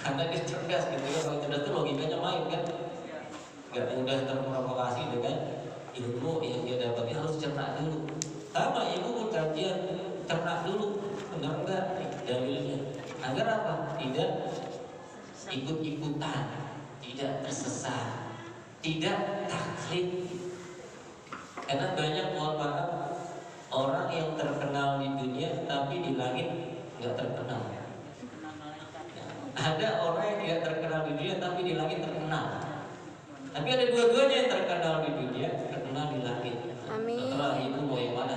karena dia cerdas gitu kan. Kalau cerdas itu logikanya main kan, nggak mudah terprovokasi dengan ilmu yang dia dapat. Dia harus cerna dulu. Sama ibu pun kajian, cerna dulu, benar enggak dalilnya, agar apa? Tidak ikut-ikutan, tidak tersesat, tidak taklid. Karena banyak, mohon maaf, orang yang terkenal di dunia tapi di langit nggak terkenal. Ada orang yang tidak terkenal di dunia tapi di langit terkenal. Tapi ada dua-duanya, yang terkenal di dunia, terkenal di langit. Amin. Setelah ibu mau yang mana?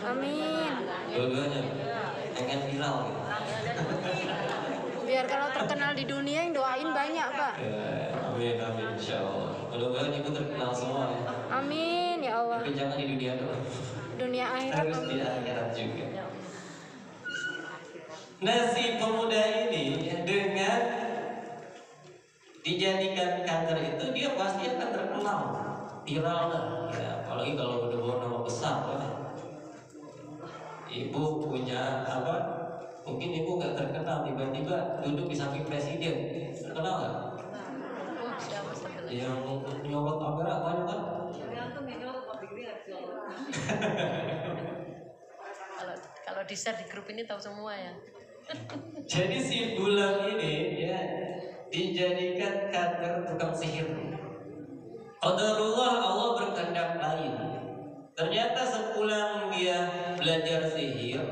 Amin. Dua-duanya. Pengen viral gitu. Biar kalau terkenal di dunia yang doain banyak, Pak. Amin, amin, insyaallah. Mudah-mudahan ibu terkenal semua ya. Amin ya Allah. Tapi jangan di dunia doang. Dunia akhirat. Harus di Amin. akhirat juga. Nah, si pemuda ini dengan dijadikan kader itu dia pasti akan terkenal, viral lah. Ya, apalagi kalau udah bawa nama besar ya. Ibu punya apa? Mungkin ibu nggak terkenal, tiba-tiba duduk di samping presiden, terkenal nggak? Yang nyorot kamera banyak kan? Kalau di share di grup ini tahu semua ya. Jadi si Gulam ini ya dijadikan kader tukang sihir. Qadarullah, Allah berkehendak lain. Ternyata sepulang dia belajar sihir,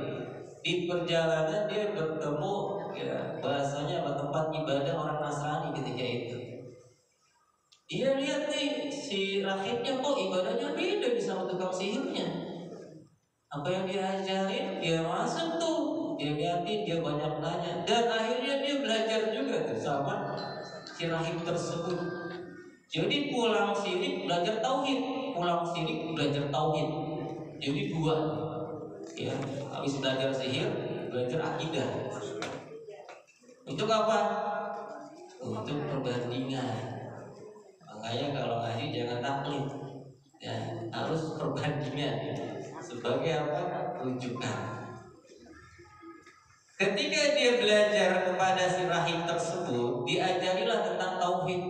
di perjalanan dia bertemu ya bahasanya tempat ibadah orang Nasrani ketika itu. Dia lihat nih si rakyatnya kok ibadahnya beda sama tukang sihirnya. Apa yang dia ajarin dia masuk tuh, dia liatin, dia banyak nanya, dan akhirnya dia belajar juga tuh sama si rahib tersebut. Jadi pulang sirik belajar tauhid, pulang sirik belajar tauhid. Jadi dua, ya habis belajar sihir belajar akidah. Untuk apa? Untuk perbandingan. Makanya kalau ngaji jangan taklid, ya harus perbandingan. Sebagai apa? Rujukan. Ketika dia belajar kepada si rahib tersebut, diajarilah tentang tauhid,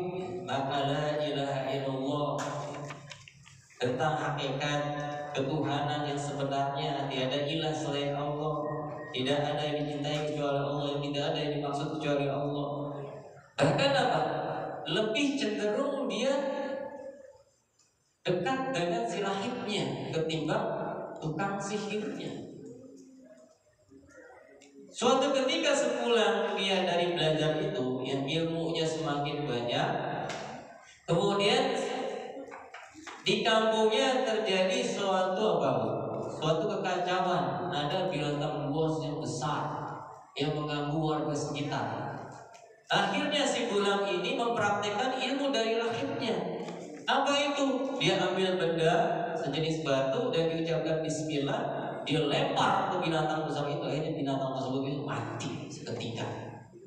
maka la ilaha illallah, tentang hakikat ketuhanan yang sebenarnya, tiada ilah selain Allah, tidak ada yang dicintai kecuali Allah, yang tidak ada yang dimaksud kecuali Allah. Bahkan apa? Lebih cenderung dia dekat dengan si rahibnya ketimbang tukang sihirnya. Suatu ketika sepulang dia dari belajar itu, yang ilmunya semakin banyak, kemudian di kampungnya terjadi suatu apa? Suatu kekacauan. Ada binatang buas yang besar yang mengganggu warga sekitar. Akhirnya si Gulam ini mempraktekkan ilmu dari rahibnya. Apa itu? Dia ambil benda sejenis batu dan diucapkan bismillah, dia lempar ke binatang besar itu. Akhirnya binatang tersebut itu mati seketika.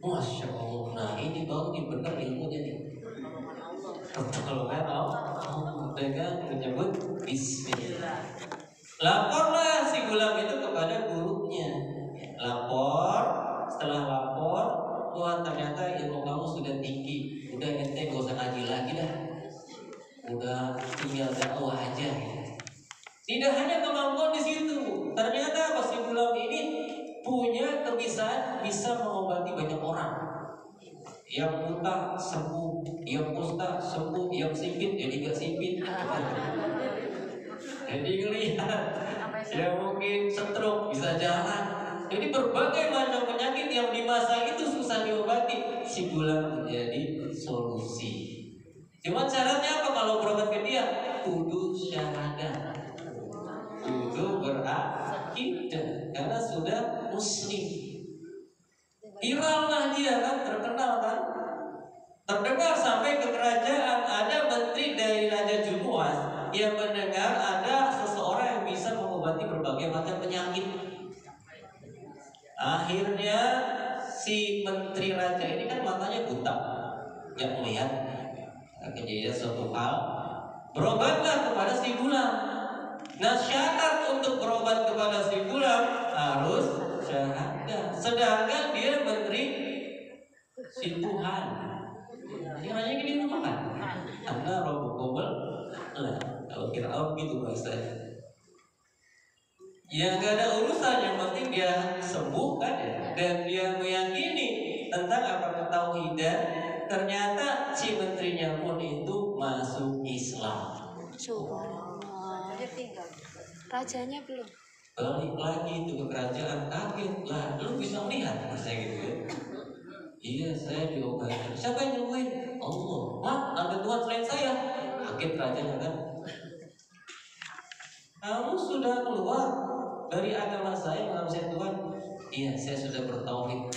Masya Allah. Nah ini baru benar ilmunya nih. Pertolongan Allah dengan menyebut bismillah. Laporlah si Gulam itu kepada gurunya. Lapor. Setelah lapor, Tuhan ternyata ilmu kamu sudah tinggi. Udah ente gak usah ngaji lagi dah. Udah tinggal dakwah aja. Tidak hanya kemampuan di situ, ternyata si Gulam ini punya kebisaan bisa mengobati banyak orang. Yang buta sembuh, yang kusta sembuh, yang sipit jadi gak sipit. Jadi ngelihat, yang mungkin stroke bisa jalan. Jadi berbagai macam penyakit yang di masa itu susah diobati, si Gulam menjadi solusi. Cuma syaratnya apa kalau berobat ke dia? Kudu syahadat, kudu berakidah, karena sudah muslim. Viral lah dia kan, terkenal kan, terdengar sampai ke kerajaan. Ada menteri dari Raja Jumuas yang mendengar ada seseorang yang bisa mengobati berbagai macam penyakit. Akhirnya si menteri raja ini kan matanya buta, nggak melihat. Kejadian suatu hal, berobatlah kepada si Gulam. Nah syarat untuk berobat kepada si Gulam harus syahadat. Sedangkan dia menteri si Tuhan. Jadi rajanya gini apa kan? Ana Rabbukumul lah. Kalau Fir'aun gitu bahasanya. Ya nggak ada urusan, yang penting dia sembuh kan ya, dan dia meyakini tentang apa ketauhidan. Ternyata si menterinya pun itu masuk Islam. Subhanallah. Rajanya belum. Balik lagi itu ke kerajaan, kaget lah, lu bisa melihat masa gitu ya. Iya, saya diobati. Siapa yang nyembuhin? Allah. Wah, ada Tuhan selain saya. Kaget rajanya kan. Kamu sudah keluar dari agama saya menganggap saya Tuhan? Iya, saya sudah bertauhid.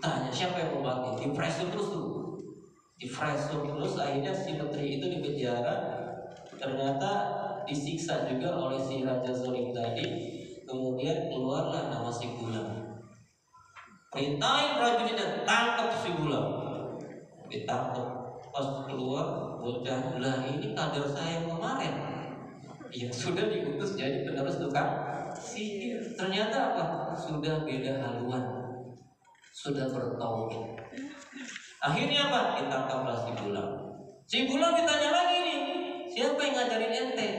Tanya siapa yang mengobati? Di pressure terus tuh. Di pressure terus, akhirnya si menteri itu dipenjara. Ternyata disiksa juga oleh si Raja Zolim tadi. Kemudian keluarlah nama si Gulam. Perintahin prajuritnya, tangkap si Gulam. Ditangkap. Pas keluar, bocah, lah ini kader saya yang kemarin yang sudah diutus jadi penerus tukang sihir. Ternyata apa? Sudah beda haluan, sudah bertauhid. Akhirnya apa? Ditangkaplah si Gulam. Si Gulam ditanya lagi nih, siapa yang ngajarin ente?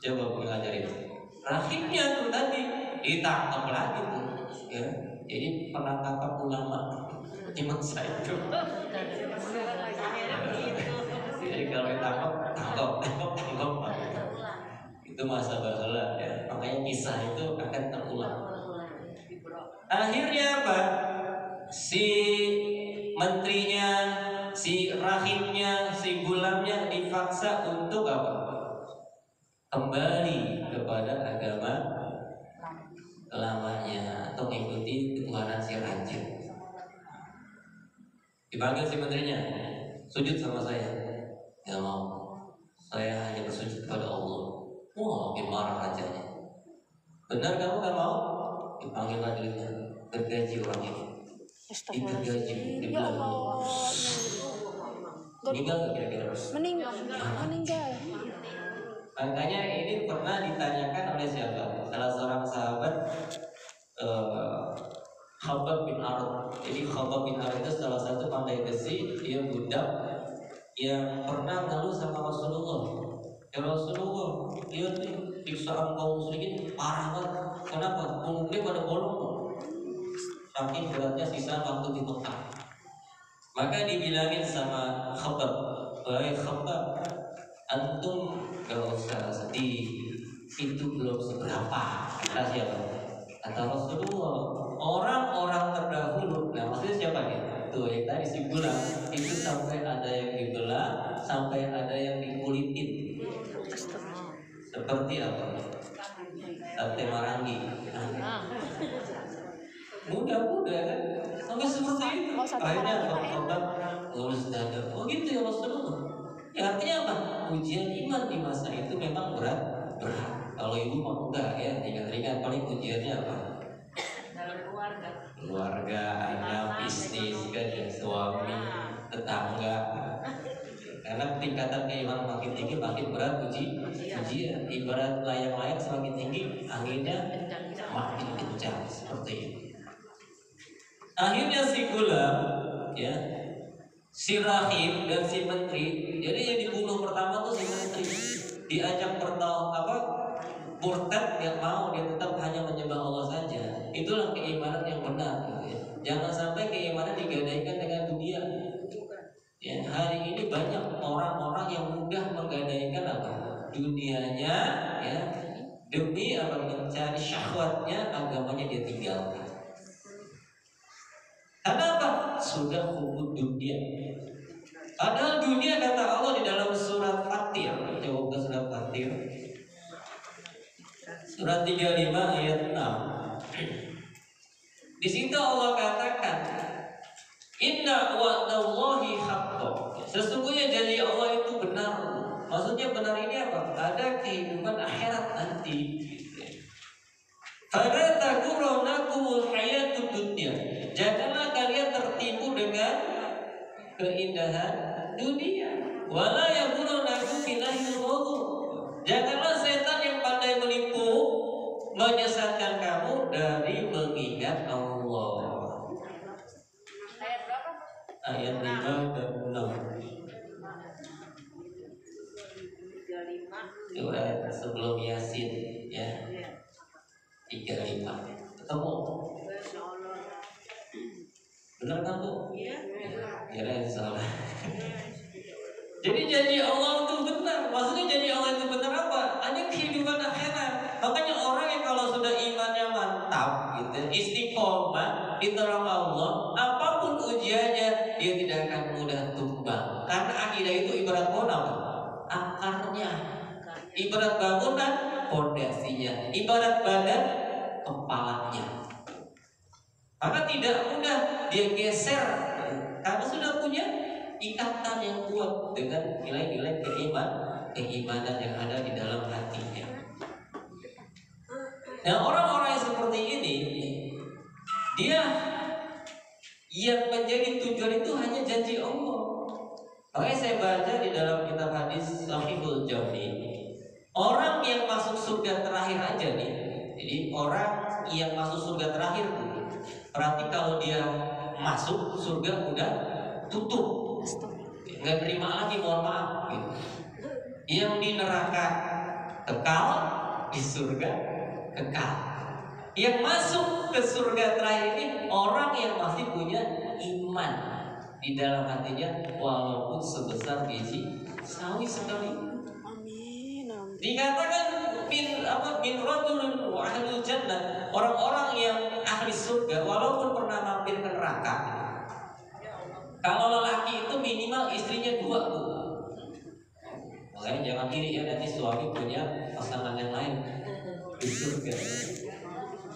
Coba ngajarin. Rahimnya tuh tadi ditangkap lagi tuh. Ya, jadi penangkapan ulama di masa itu. Jadi kalau ditangkap, tangkap. Itu masa bahala ya. Makanya kisah itu akan terulang. Akhirnya apa? Si menterinya, si rahimnya, si gulamnya dipaksa untuk apa? Kembali kepada agama lamanya atau mengikuti ketuhanan si raja. Dipanggil si menterinya, sujud sama saya. Ya mau, saya hanya bersujud kepada Allah. Wah, makin marah rajanya. Benar kamu gak mau? Dipanggil majelisnya, gergaji orang ini. Digergaji, Ya Allah. meninggal gak kira-kira? Meninggal. Makanya ini pernah ditanyakan oleh siapa? Salah seorang sahabat, Khabbab bin Arad. Jadi Khabbab bin Arad itu salah satu pandai besi. Dia budak yang pernah ngeluh sama Rasulullah. Ya Rasulullah, lihat nih siksaan kaum musyrikin parah banget. Kenapa? Punggungnya pada bolong. Saking beratnya sisa waktu di Mekah. Maka dibilangin sama Khabbab, baik Khabbab, antum gak usah sedih, itu belum seberapa. Kata siapa? Kata Rasulullah, orang-orang terdahulu. Nah maksudnya siapa nih? Tuh yang tadi si Gulam itu sampai ada yang dibelah, sampai ada yang dikulitin. Seperti apa? Sate Marangi. Muda-muda kan? Sampai seperti itu. Akhirnya Khabbab lulus dada. Oh gitu ya Rasulullah. Ya artinya apa? Ujian iman di masa itu memang berat. Kalau ibu mau enggak ya, ringan-ringan. Paling ujiannya apa? Keluarga, anak, bisnis, kan ya, suami, tetangga. Karena tingkatan keimanan makin tinggi, makin berat ujian. Ibarat layang-layang semakin tinggi, anginnya makin kencang seperti itu. Akhirnya si Gulam, ya, si rahim dan si menteri. Jadi yang dibunuh pertama tuh si menteri. Diajak murtad yang mau dia tetap hanya menyembah Allah saja. Itulah keimanan yang benar. Gitu ya. Jangan sampai keimanan digadaikan dengan dunia. Ya, hari ini banyak orang-orang yang mudah menggadaikan apa? Dunianya, ya, demi apa? Mencari syahwatnya, agamanya dia tinggalkan. Karena apa? Sudah hubud dunia. Padahal dunia kata Allah di dalam surat Fatir. Coba ke surat Fatir. Surat 35 ayat 6. Di situ Allah katakan, Inna wa'dallahi haqqo. Sesungguhnya janji Allah itu benar. Maksudnya benar ini apa? Ada kehidupan akhirat nanti. Fala taghurrannakumul hayatud dunya. Janganlah kalian tertipu dengan keindahan dunia. Wala yaghurrannakum billahil ghurur. Janganlah setan yang pandai menipu menyesatkan kamu dari mengingat Allah. ayat 5 dan 6. Itu ayat sebelum Yasin ya. 35. Ketemu? Benar kan Bu? Iya. Ya, salah. Jadi janji Allah itu benar. Maksudnya janji Allah itu benar apa? Hanya kehidupan akhirat. Makanya orang yang kalau sudah imannya mantap, gitu, istiqomah, ditolong Allah, apapun ujiannya dia tidak akan mudah tumbang. Karena akidah itu ibarat pohon apa? Akarnya. Ibarat bangunan, fondasinya. Ibarat badan, kepalanya. Maka tidak mudah dia geser karena sudah punya ikatan yang kuat dengan nilai-nilai keimanan yang ada di dalam hatinya. Nah, orang-orang yang seperti ini, dia yang menjadi tujuan itu hanya janji Allah. Makanya saya baca di dalam kitab hadis Sahihul Jami, orang yang masuk surga terakhir aja nih. Jadi orang yang masuk surga terakhir, berarti kalau dia masuk surga udah tutup, nggak terima lagi, mohon maaf gitu. Yang di neraka kekal, di surga kekal. Yang masuk ke surga terakhir ini orang yang masih punya iman di dalam hatinya, walaupun sebesar biji sawi sekalipun. Amin. Dikatakan min rajulun wa ahlul jannah, orang-orang yang ahli surga walaupun pernah mampir ke neraka. Kalau lelaki itu minimal istrinya 2 Bu. Makanya jangan iri ya, nanti suami punya pasangan yang lain di surga.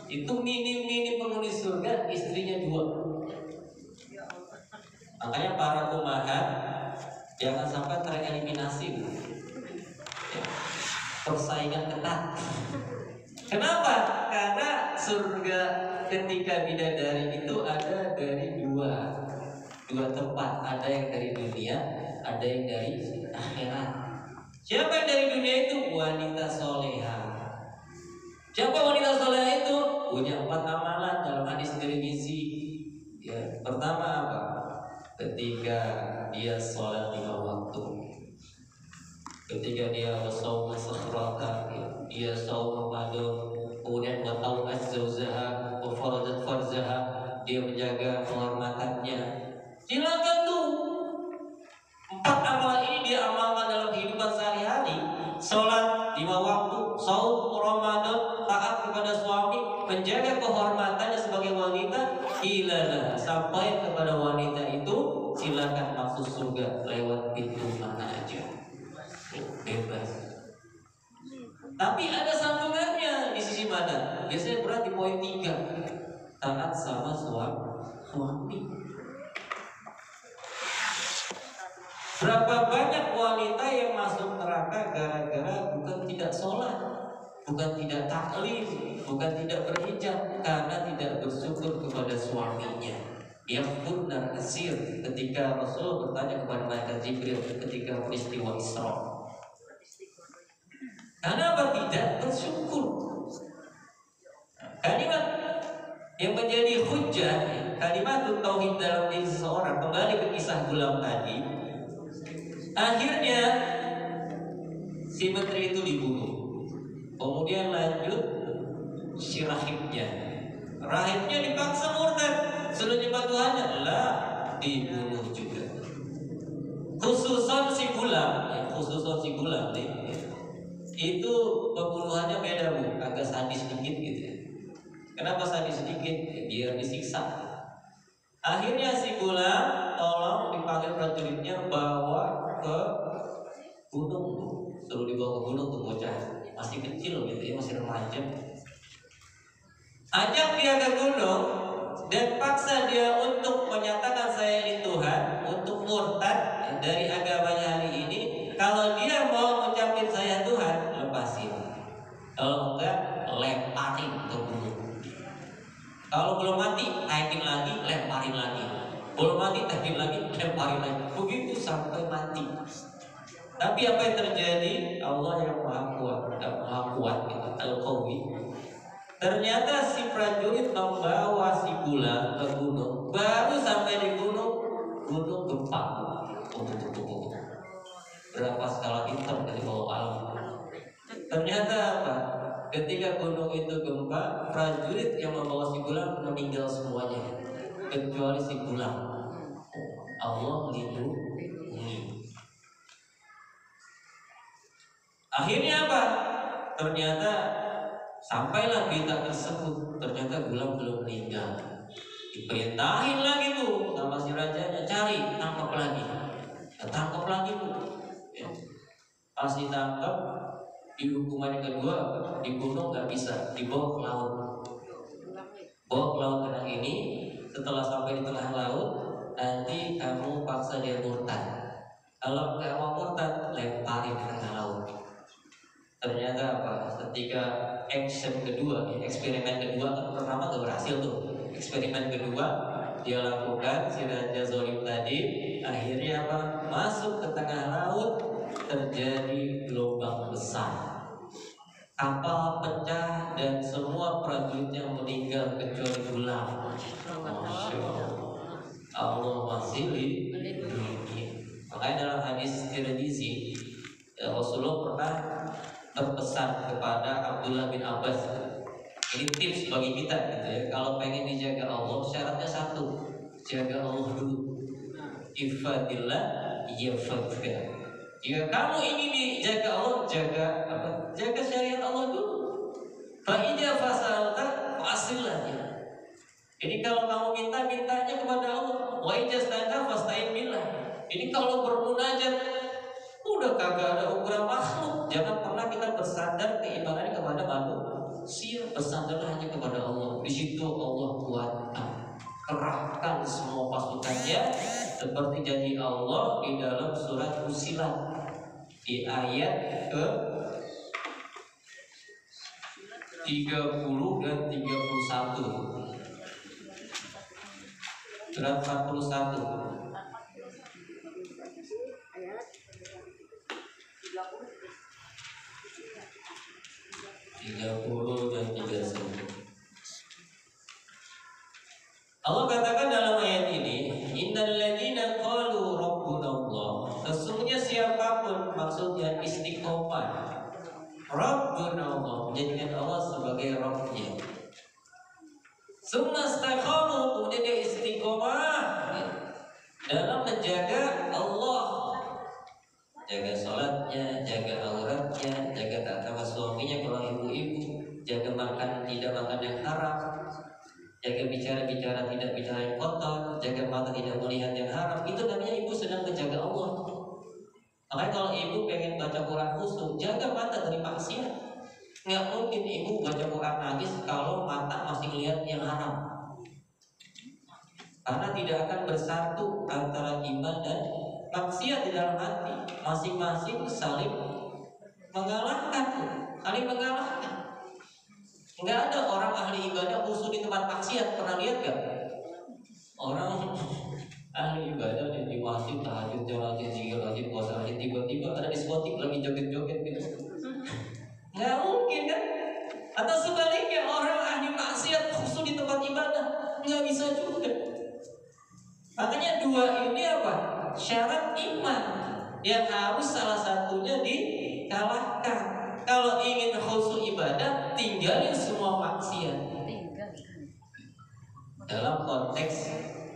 Itu minim penghuni surga istrinya 2. Makanya para ummahat jangan sampai tereliminasi. Ya, persaingan ketat. Kenapa? Karena surga ketika bidadari itu ada dari dua tempat. Ada yang dari dunia, ada yang dari akhirat. Siapa yang dari dunia itu? Wanita soleha. Siapa wanita soleha itu? Punya 4 amalan dalam hadis Tirmizi. Ya, pertama apa? Ketika dia sholat 5 waktu, ketika dia saum sahrata, dia saum Ramadan, kemudian wa taubat zaujaha wa faradat farzaha, dia menjaga kehormatannya. Silakan tuh 4 amalan ini dia amalkan dalam kehidupan sehari-hari. Sholat 5 waktu, saum Ramadan, taat kepada suami, menjaga kehormatannya sebagai wanita, ilalah, sampai kepada wanita itu silakan masuk surga lewat pintu mana aja, bebas. Tapi ada sambungannya di sisi mana? Biasanya berat di poin 3, taat sama suami. Berapa banyak wanita yang masuk neraka gara-gara bukan tidak sholat, bukan tidak taklim, bukan tidak berhijab, karena tidak bersyukur kepada suaminya. Yang benar kasir ketika Rasul bertanya kepada malaikat Jibril ketika peristiwa Isra. Kenapa tidak bersyukur? Kalimat yang menjadi hujjah, kalimat tauhid dalam diri seseorang, kembali ke kisah gulam tadi. Akhirnya si menteri itu dibunuh. Kemudian lanjut si rahibnya dipaksa murtad, sudah nyembah Tuhannya, lah dibunuh juga. Khususan si gulam nih, itu pembunuhannya beda Bu, agak sadis sedikit gitu ya. Kenapa sadis sedikit? Biar disiksa. Akhirnya si gulam tolong dipanggil prajuritnya, bawa ke gunung, suruh dibawa ke gunung tuh bocah masih kecil gitu ya, masih remaja. Ajak dia ke gunung dan paksa dia untuk menyatakan saya ini Tuhan, untuk murtad dari agamanya hari ini. Kalau dia mau mengucapin saya Tuhan, lepasin. Kalau enggak, lemparin ke gunung. Kalau belum mati, naikin lagi, lemparin lagi. Belum mati, naikin lagi, lemparin lagi. Begitu sampai mati. Tapi apa yang terjadi? Allah yang maha kuat gitu, Al-Qawi. Ternyata si prajurit membawa si gulam ke gunung. Baru sampai di gunung berapa skala hitam dari bawah alam. Ternyata apa? Ketika gunung itu gempa, prajurit yang membawa si Gulam meninggal semuanya, kecuali si Gulam. Allah melindungi. Akhirnya apa? Ternyata sampailah berita tersebut, ternyata Gulam belum meninggal. Diperintahin lagi tuh sama si rajanya, cari, tangkap lagi. Tangkap lagi tuh. Ya. Pas ditangkap, di hukuman yang kedua, dibunuh nggak bisa, dibawa ke laut. Bawa ke laut tenang ini, setelah sampai di tengah laut, nanti kamu paksa dia murtad. Kalau nggak mau murtad, lemparin ke tengah laut. Ternyata apa? Ketika action kedua, eksperimen kedua, kan pertama nggak berhasil tuh. Eksperimen kedua dia lakukan, si Raja Zolim tadi, akhirnya apa? Masuk ke tengah laut, terjadi gelombang besar. Kapal pecah dan semua prajuritnya meninggal kecuali Gulam. Masya Allah. Allah masih lindungi. Makanya dalam hadis Tirmizi, Rasulullah pernah berpesan kepada Abdullah bin Abbas. Ini tips bagi kita gitu ya. Kalau pengen dijaga Allah, syaratnya satu, jaga Allah dulu. Ifadillah yafadka. Jika kamu ingin dijaga Allah, jaga apa? Jaga syariat Allah dulu. Fa'idha fasalta fasilahnya. Jadi kalau kamu mintanya kepada Allah. Wa ijastanta fasta'in billah. Ini kalau bermunajat udah kagak ada ukuran makhluk. Jangan pernah kita bersandar keimanan kepada manusia. Bersandarlah hanya kepada Allah. Di situ Allah kuatkan, kerahkan semua pasukannya seperti janji Allah di dalam surat Fussilat di ayat ke 30 dan 31. Surat 41. Allah katakan dalam ayat ini, innal ladzina qalu rabbuna Allah. Sesungguhnya siapapun, maksudnya istiqomah, Rabbuna Allah, menjadikan Allah sebagai Rabbnya. Summa istaqamu, kemudian dia istiqomah dalam menjaga Allah, jaga sholatnya, jaga auratnya, jaga tata suaminya kalau ibu-ibu, jaga makan tidak makan yang haram, jaga bicara tidak bicara yang kotor, jaga mata tidak melihat yang haram. Itu namanya ibu sedang menjaga Allah. Makanya kalau ibu pengen baca Quran khusyuk, jaga mata dari maksiat. Nggak mungkin ibu baca Quran nangis kalau mata masih lihat yang haram. Karena tidak akan bersatu antara iman dan maksiat di dalam hati. Masing-masing saling mengalahkan, saling mengalahkan. Nggak ada orang ahli ibadah khusus di tempat maksiat. Pernah lihat gak? Orang ahli ibadah di masjid, tahajud, rajin, zikir, rajin, puasa, rajin, tiba-tiba ada diskotik lagi joget-joget gitu. Nggak mungkin kan? Atau sebaliknya orang ahli maksiat khusus di tempat ibadah, nggak bisa juga. Makanya dua ini apa? Syarat iman yang harus salah satunya dikalahkan. Kalau ingin khusyuk ibadah, tinggalin semua maksiat. Dalam konteks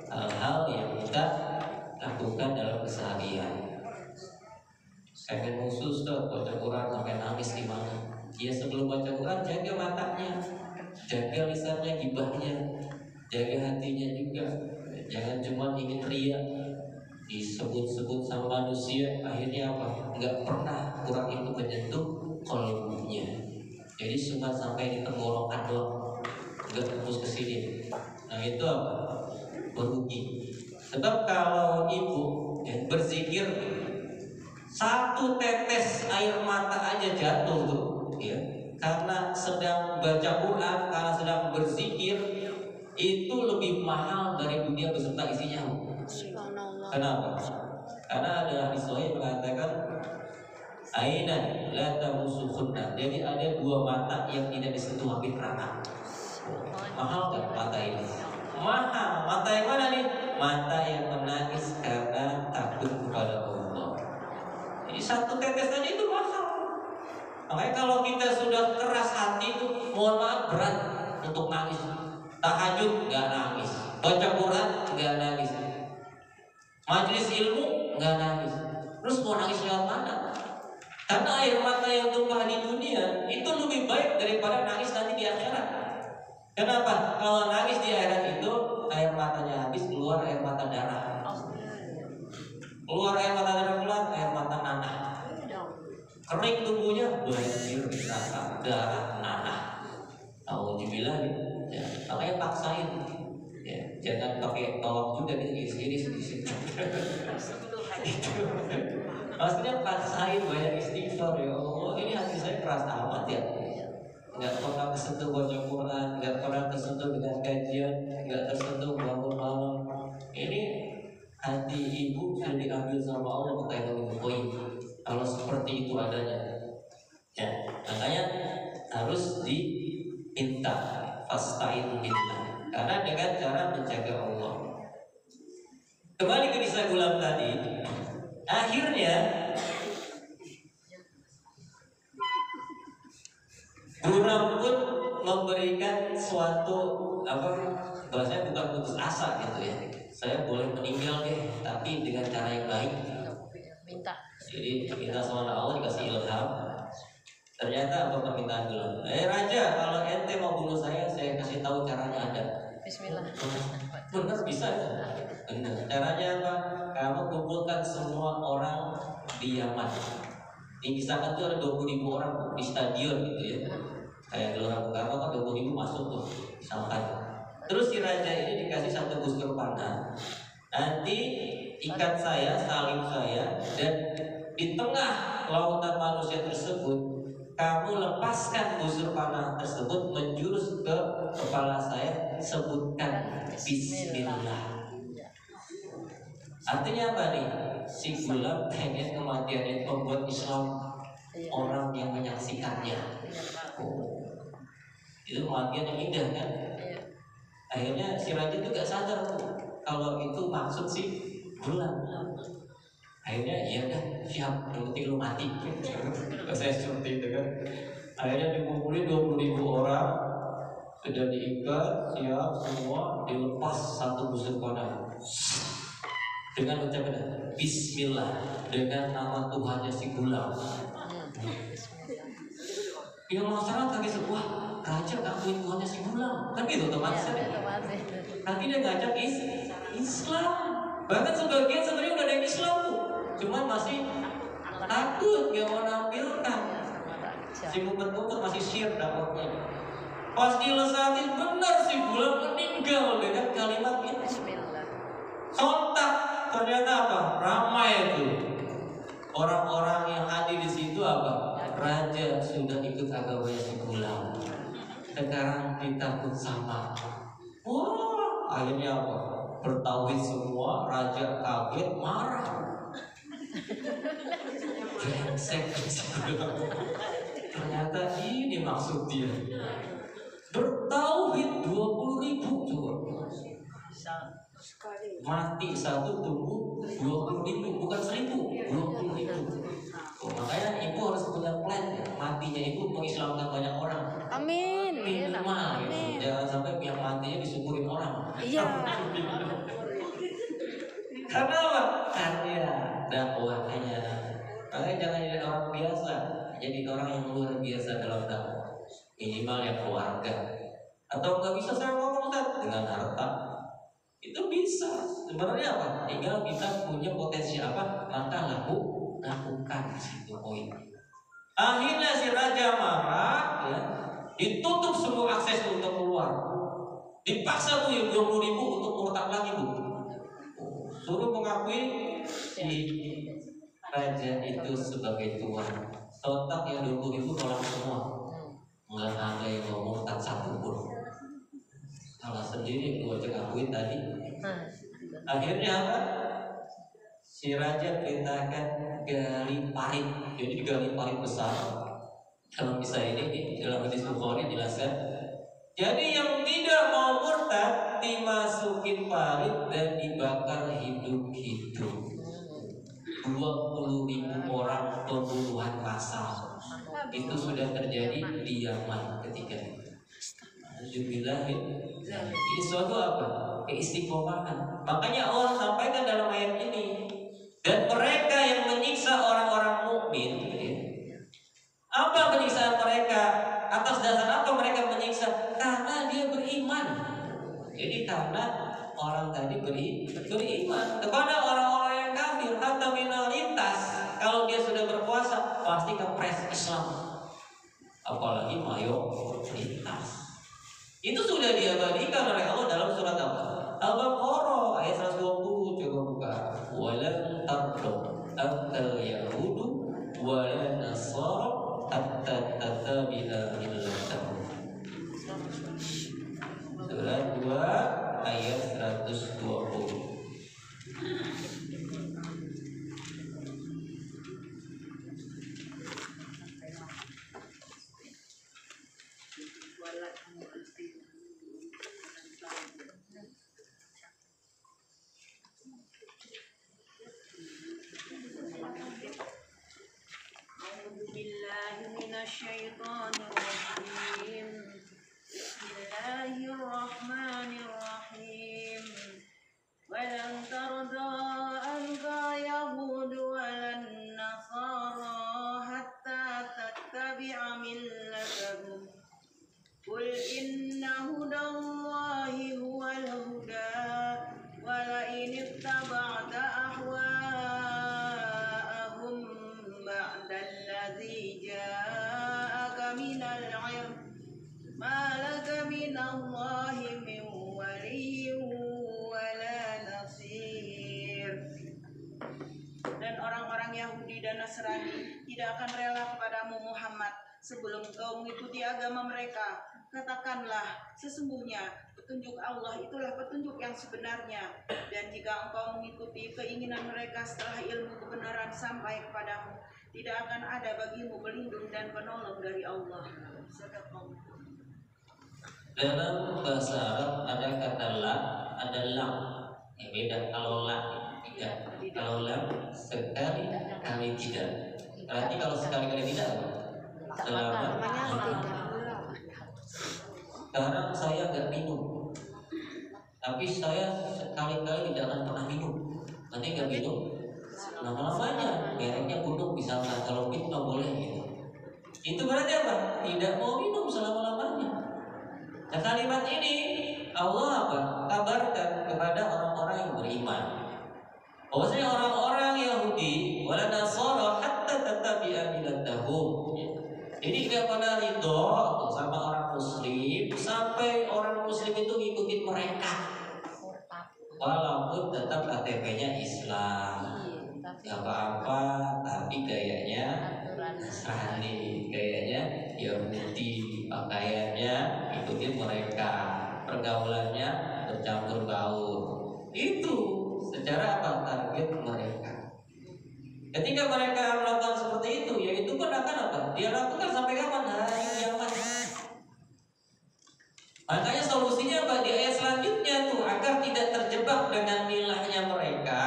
hal-hal yang kita lakukan dalam keseharian. Pengen khusus tuh baca Quran sampai nangis di mana? Ya sebelum baca Quran jaga matanya, jaga lisannya, gibahnya, jaga hatinya juga. Jangan cuma ingin ria, disebut-sebut sama manusia, akhirnya apa? Nggak pernah Quran itu menyentuh qalbunya. Jadi cuma sampai di tenggorokan doang, nggak tembus ke sini. Nah itu apa? Merugi. Sebab kalau ibu berzikir, satu tetes air mata aja jatuh tuh, ya. Karena sedang baca Quran, karena sedang berzikir, itu lebih mahal dari dunia beserta isinya. Kenapa? Karena ada hadis sahih mengatakan aina la tamusukhunna. Jadi ada dua mata yang tidak disentuh api neraka. Mahal kan mata ini? Mahal. Mata yang mana nih? Mata yang menangis karena takut kepada Allah. Jadi Satu tetes aja itu mahal. Makanya kalau kita sudah keras hati itu, mohon maaf berat untuk nangis. Tahajud nggak nangis, baca Quran nggak nangis, majelis ilmu nggak nangis. Terus mau nangis lewat mana? Karena air mata yang tumpah di dunia itu lebih baik daripada nangis nanti di akhirat. Kenapa? Kalau nangis di akhirat itu air matanya habis, keluar air mata darah. Keluar air mata darah, keluar air mata nanah. Kering tubuhnya, banjir rasa darah nanah. Alhamdulillah ya. Makanya paksain. Ya, jangan pakai tolak juga gitu iris di situ. Maksudnya paksain banyak istighfar ya Allah. Ini hati saya keras amat ya. Nggak pernah tersentuh baca Quran, nggak pernah tersentuh dengan kajian, nggak tersentuh bangun malam. Ini hati ibu sudah diambil sama Allah kata Imam Bukhari. Kalau seperti itu adanya, ya makanya harus diminta fastain billah. Karena dengan cara menjaga Allah. Kembali ke kisah Gulam tadi, akhirnya Gulam pun memberikan suatu bahasanya bukan putus asa gitu ya. Saya boleh meninggal deh, tapi dengan cara yang baik. Minta. Jadi kita sama Allah dikasih ilham. Ternyata apa permintaan Gulam? Raja, kalau ente mau bunuh saya kasih tahu caranya ada. Bismillah. Benar bisa ya? Benar. Caranya apa? Kamu kumpulkan semua orang di Yaman. Di misalkan tuh ada 20.000 orang di stadion gitu ya. Kayak Gelora Bung Karno kan 20.000 masuk tuh sampai. Terus si raja ini dikasih satu busur panah. Nanti ikat saya, salib saya, dan di tengah lautan manusia tersebut kamu lepaskan busur panah tersebut menjurus ke kepala saya, sebutkan Bismillah. Artinya apa nih? Si Gulam pengen kematian itu membuat Islam orang yang menyaksikannya. Itu kematian yang indah kan? Akhirnya si raja itu gak sadar kalau itu maksud si Gulam. Akhirnya iya dah siap, yang penting lu mati. Saya seperti itu kan. Akhirnya dikumpulin 20.000 orang, sudah diikat, siap semua, dilepas satu busur panah dengan ucapan Bismillah, dengan nama Tuhannya si Gulam. Yang masyarakat kaget sebuah raja ngakuin Tuhannya si Gulam, kan gitu otomatis kan? Nanti dia ngajak Islam. Bahkan sebagian sebenarnya udah ada yang Islam tuh, cuman masih takut gak mau nampilkan. Si mumpet-mumpet masih syir dakwahnya. Pas dilesatin benar si Gulam meninggal dengan kalimat ini. Sontak ternyata apa? Ramai itu orang-orang yang hadir di situ apa? Raja sudah ikut agamanya si Gulam. Sekarang kita pun sama. Wah, akhirnya apa? Bertauhid semua. Raja kaget, marah. Brengsek. Ternyata ini maksud dia. Bertauhid 20.000 coba. Mati satu tumbuh 20.000, bukan 1.000, 20.000. Makanya ibu harus punya plan ya. Matinya ibu mengislamkan banyak orang. Amin. Minimal gitu. Jangan sampai yang matinya disyukurin orang. Iya. Karena apa? Karya dakwahnya. Makanya jangan jadi orang biasa, jadi orang yang luar biasa dalam dakwah. Minimal yang keluarga. Atau nggak bisa saya ngomong dengan harta. Itu bisa. Sebenarnya apa? Tinggal kita punya potensi apa, maka lakukan di situ poin. Akhirnya si raja marah, ya, ditutup semua akses untuk keluar. Dipaksa tuh yang 20.000 untuk murtad lagi bu. Suruh mengakui si raja itu sebagai tuan. Sontak yang 20.000 tolak semua. Nggak ada yang mau murtad satu pun. Salah sendiri gua aja ngakuin tadi. Akhirnya apa? Si raja perintahkan gali parit. Jadi digali parit besar. Dalam kisah ini dalam hadis Bukhari dijelaskan. Jadi yang tidak mau murtad dimasukin parit dan dibakar hidup-hidup. 20.000 orang istiqomahkan. Makanya Allah sampaikan dalam ayat ini, dan mereka yang menyiksa orang-orang mukmin, apa penyiksaan mereka? Atas dasar apa mereka menyiksa? Karena dia beriman. Jadi karena orang tadi beriman kepada orang-orang yang kafir, hatta minoritas. Kalau dia sudah berpuasa, pasti kepres Islam. Apalagi mayoritas. Itu sudah diabadikan oleh Allah dalam surat apa? Al-Baqarah ayat 120. Coba buka. Walan tardu akal yahudu walan nasara hatta tatabila millatahum. Surat 2 ayat 120. Bismillahirrahmanirrahim. Bismillahirrahmanirrahim. Walan tarda anka yahudu walan nasara hatta tattabi'a millatahum. Qul inna hudallahi huwal huda wa la in ittaba'ta ahwa'ahum ba'da alladhi ja'aka minal 'ilm ma laka minallahi min waliyyin wa la nasir. Dan orang-orang Yahudi dan Nasrani tidak akan rela kepadamu Muhammad sebelum engkau mengikuti agama mereka. Katakanlah, sesungguhnya petunjuk Allah itulah petunjuk yang sebenarnya, dan jika engkau mengikuti keinginan mereka setelah ilmu kebenaran sampai kepadamu, tidak akan ada bagimu pelindung dan penolong dari Allah. Dalam bahasa Arab ada kata la, ada lam. Beda kalau la, tidak. Kalau lam sekali kali tidak. Berarti kalau sekali-kali tidak apa? Selama Namanya tidak. sekarang saya nggak minum, tapi saya sekali-kali tidak akan pernah minum. Nanti nggak minum, lama-lamanya mereknya gunung misalkan, kalau minum nggak boleh gitu. Itu berarti apa? Tidak mau minum selama-lamanya. Nah, kalimat ini Allah apa? Kabarkan kepada orang-orang yang beriman. Bahwasanya orang-orang Yahudi wala Nasara hatta tattabi'a millatahum. Jadi tidak pada ridho sama orang Muslim sampai orang Muslim itu ngikutin mereka, walaupun tetap KTP-nya Islam, nggak apa-apa, tapi gayanya Nasrani, gayanya Yahudi, pakaiannya ikutin mereka, pergaulannya bercampur baur. Itu secara apa? Target mereka. Ketika mereka melakukan seperti itu, ya itu pun akan apa? Dia lakukan sampai kapan? Hari kiamat. Makanya solusinya apa? Di ayat selanjutnya tuh, agar tidak terjebak dengan milahnya mereka,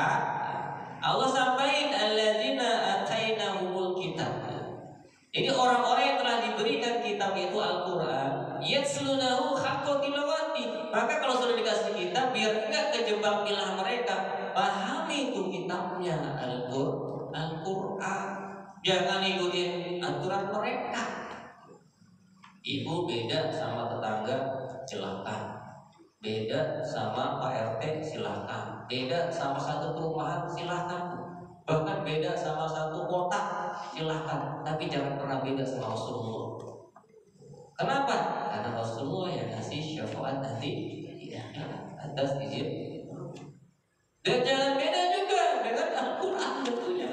Allah sampaikan alladzina atainahumul kitab. Jadi orang-orang yang telah diberikan kitab itu Al-Quran, yatslunahu haqqa tilawati. Maka kalau sudah dikasih kitab, biar enggak kejebak milah mereka, pahami itu kitabnya Al-Quran. Jangan ikutin aturan mereka. Ibu beda sama tetangga, silakan. Beda sama Pak RT, silakan. Beda sama satu perumahan, silakan. Bahkan beda sama satu kota, silakan. Tapi jangan pernah beda sama Rasulullah. Kenapa? Karena Rasulullah yang ngasih syafaat nanti atas izin. Dan jangan beda juga dengan Al-Quran tentunya.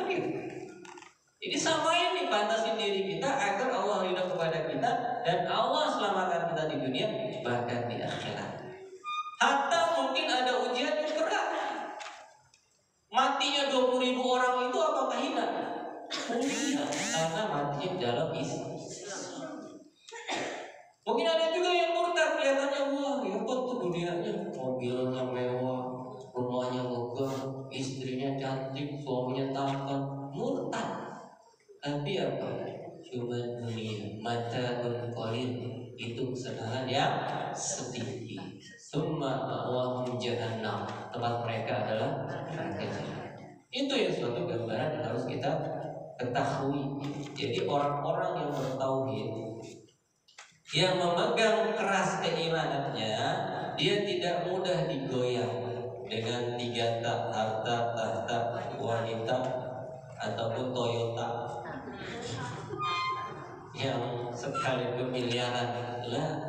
Jadi samain nih, pantasin diri kita agar Allah ridha kepada kita dan Allah selamatkan kita di dunia bahkan di akhirat. Hatta mungkin ada ujian yang berat. Matinya 20.000 orang itu apakah hina? Mungkin karena mati dalam Islam. Mungkin ada juga yang murtad, kelihatannya wah hebat tuh dunianya, mobilnya mewah, rumahnya megah, istrinya cantik, suaminya tampan, murtad. Tapi apa? Cuma dunia, mata berkolin, itu kesenangan yang sedikit. Summa ma'wahum jahannam. tempat mereka adalah neraka jahanam. Itu yang suatu gambaran yang harus kita ketahui. Jadi orang-orang yang bertauhid, yang memegang keras keimanannya, dia tidak mudah digoyang dengan 3 tak, harta, tahta, wanita, ataupun Toyota yang sekalipun miliaran. Lah,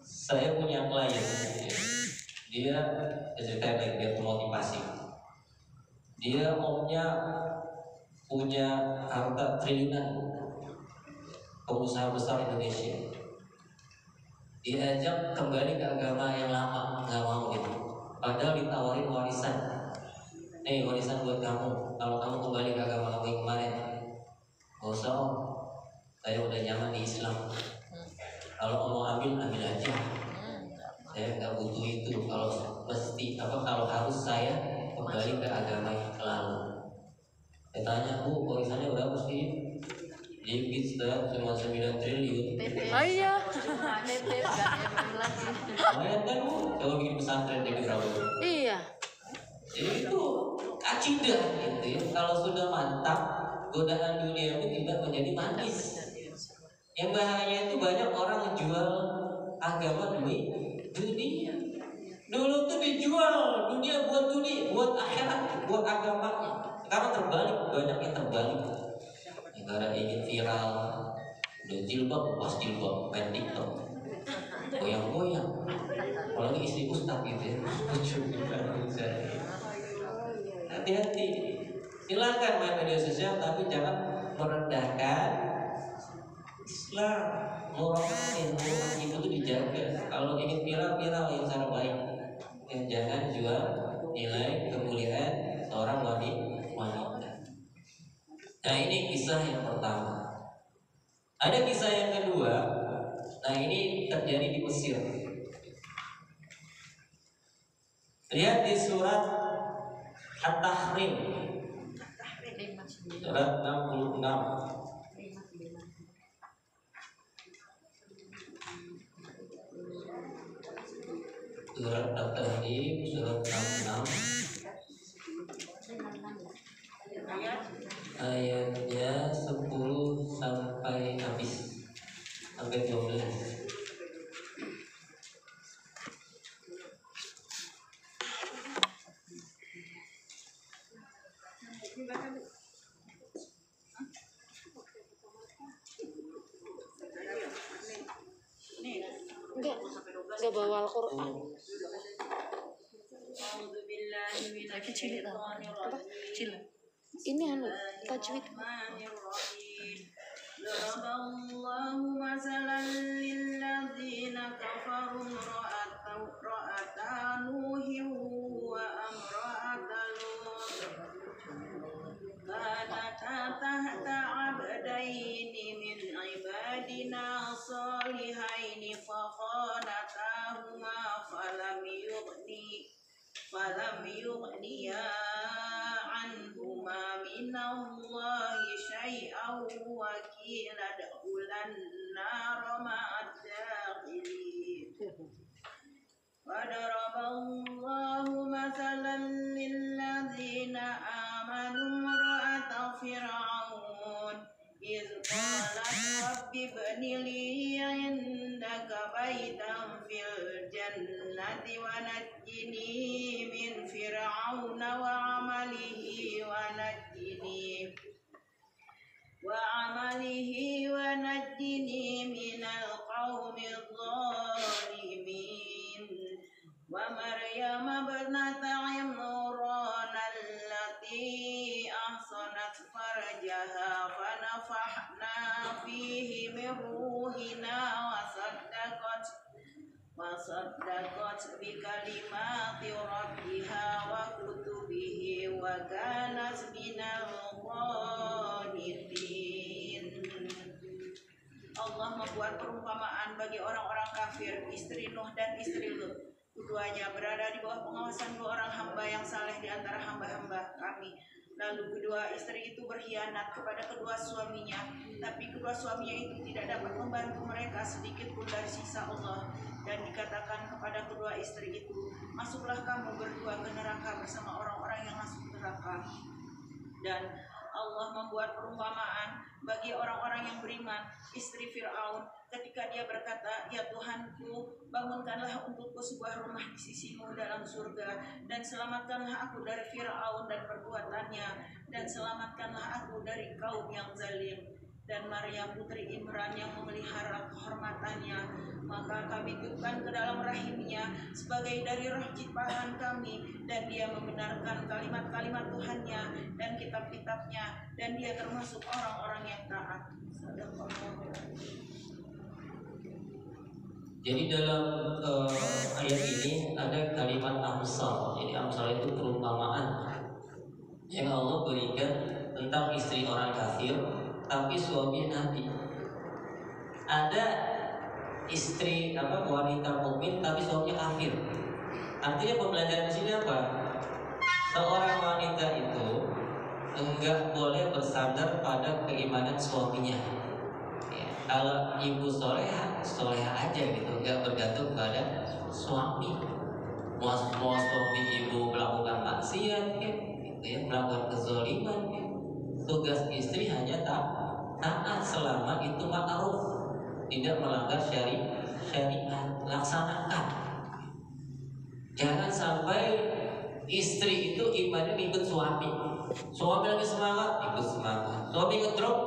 saya punya klien, dia cerita baik, dia motivasi. Dia omnya punya harta triliunan, pengusaha besar Indonesia. Diajak kembali ke agama yang lama, nggak mau gitu. Padahal ditawarin warisan. Warisan buat kamu. Kalau kamu kembali ke agama kamu yang kemarin, nggak usah om. Saya udah nyaman di Islam. Kalau mau ambil aja. Saya nggak butuh itu. Kalau harus saya kembali ke agama yang lalu. Saya tanya, Bu, warisannya berapa sih? Dikit, cuma 9 triliun. Oh iya. Nitip nggak diambil lagi. Lumayan kan, Bu? Coba bikin pesantren di berapa? Iya. Jadi itu akidah gitu ya. Kalau sudah mantap, godaan dunia itu tidak menjadi manis. Yang bahayanya itu banyak orang jual agama demi dunia. Dulu tuh dijual dunia, buat akhirat, buat agamanya. Sekarang terbalik, banyak yang terbalik. Negara ingin viral, udah jilbab, pas jilbab, main TikTok, goyang-goyang. Apalagi istri ustaz gitu ya, lucu bisa. Hati-hati, silakan main media sosial, tapi jangan merendahkan Islam. Murahkan itu dijaga. Kalau ingin viral yang cara baik. Jangan jual nilai kemuliaan seorang wanita. Nah, ini kisah yang pertama. Ada kisah yang kedua. Nah, ini terjadi di Mesir. Lihat di surat At-Tahrim, surat 66. Surat At-Tahrim, surat 66. Ayatnya 10 sampai habis, sampai 12. Enggak bawa Al-Quran. Lagi cilik lah. Apa? Kecil. Ini tajwid. ضرب الله مثلا للذين كفروا امرأتا نوح وامرأة لوط كانتا تحت عبدين من عبادنا صالحين فخانتاهما فلم يغنيا عنهما من الله شيئا وقيل ادخلا النار مع الداخلين وضرب الله مثلا للذين آمنوا امرأة فرعون إذ قالت رب ابن لي عندك بيتا في الجنة ونجني من فرعون ونجني من القوم الظالمين ومريم ابنة عمران التي أحصنت فرجها فنفخنا فيه من روحنا وصدقت بكلمات ربها وكتبه وكانت من القانتين. Allah membuat perumpamaan bagi orang-orang kafir, istri Nuh dan istri Lut. Keduanya berada di bawah pengawasan 2 orang hamba yang saleh di antara hamba-hamba kami. Lalu kedua istri itu berkhianat kepada kedua suaminya, tapi kedua suaminya itu tidak dapat membantu mereka sedikit pun dari sisa Allah. Dan dikatakan kepada kedua istri itu, masuklah kamu berdua ke neraka bersama orang-orang yang masuk neraka. Dan Allah membuat perumpamaan bagi orang-orang yang beriman, istri Fir'aun, ketika dia berkata, ya Tuhanku, bangunkanlah untukku sebuah rumah di sisimu dalam surga, dan selamatkanlah aku dari Fir'aun dan perbuatannya, dan selamatkanlah aku dari kaum yang zalim. Dan Maryam putri Imran yang memelihara kehormatannya, maka kami tiupkan ke dalam rahimnya sebagai dari roh ciptaan kami, dan dia membenarkan kalimat-kalimat Tuhannya dan kitab-kitabnya, dan dia termasuk orang-orang yang taat. Jadi dalam ayat ini ada kalimat amsal. Jadi amsal itu perumpamaan yang Allah berikan tentang istri orang kafir tapi suami nabi. Ada istri wanita mukmin tapi suaminya kafir. Artinya pembelajaran di sini apa? Seorang wanita itu enggak boleh bersandar pada keimanan suaminya. Ya, kalau ibu soleha aja gitu, enggak bergantung pada suami. Mau suami ibu melakukan maksiat, gitu ya, melakukan kezaliman, tugas istri hanya taat selama itu ma'ruf, tidak melanggar syariat, laksanakan. Jangan sampai istri itu imannya ikut suami. Suami lagi semangat, ikut semangat. Suami ngedrop,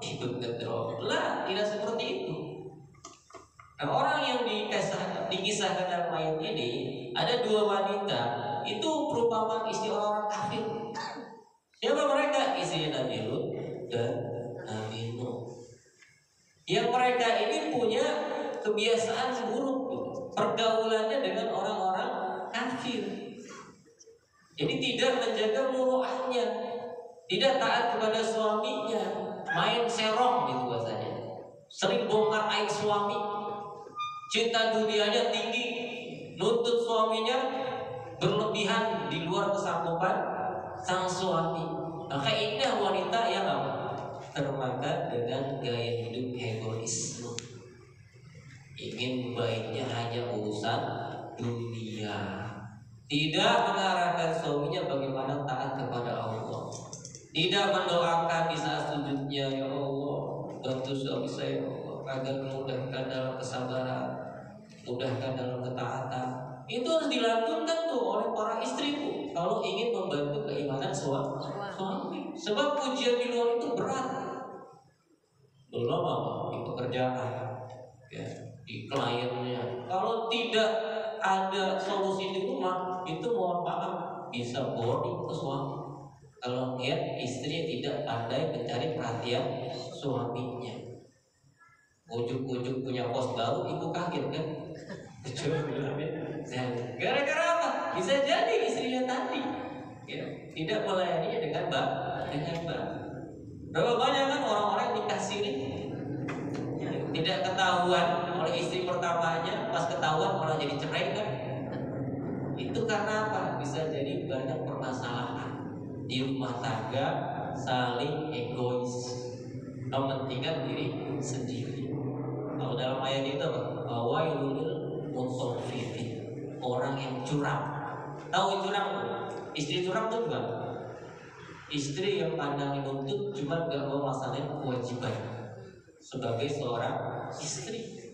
ikut ngedrop. Lah, tidak seperti itu. Nah, orang yang dikisahkan dalam ayat ini ada 2 wanita, itu perumpamaan istri orang kafir. Siapa mereka? Istri Nabi Lut dan Nabi Nuh. Yang mereka ini punya kebiasaan buruk, pergaulannya dengan orang-orang kafir. Jadi tidak menjaga muruahnya, tidak taat kepada suaminya, main serong gitu bahasanya. Sering bongkar aib suami, cinta dunianya tinggi, nuntut suaminya berlebihan di luar kesanggupan sang suami. Maka indah wanita yang termakan dengan gaya hidup hedonisme, ingin baiknya hanya urusan dunia, tidak mengarahkan suaminya bagaimana taat kepada Allah, tidak mendoakan di saat sujudnya, ya Allah bantu suami saya agar memudahkan dalam kesabaran, mudahkan dalam ketaatan. Itu harus dilakukan tuh oleh para istriku kalau ingin membantu keimanan suami. Sebab ujian di luar itu berat. Belum di pekerjaan, ya, di kliennya. Kalau tidak ada solusi di rumah, itu mohon maaf bisa boring ke suami. Kalau lihat istri tidak pandai mencari perhatian suaminya, ujuk-ujuk punya bos baru, ibu kaget kan? Gara-gara apa? Bisa jadi istrinya tadi, ya, tidak melayaninya dengan baik. Berapa banyak kan orang-orang nikah siri, ya, tidak ketahuan oleh istri pertamanya, pas ketahuan malah jadi cerai kan? Itu karena apa? Bisa jadi banyak permasalahan di rumah tangga, saling egois, mementingkan diri sendiri. Kalau dalam ayat itu apa? Wailul mutaffifin, orang yang curang. Tahu curang tuh? Istri curang tuh juga istri yang pandang menuntut cuma gak mau melaksanakan kewajiban sebagai seorang istri.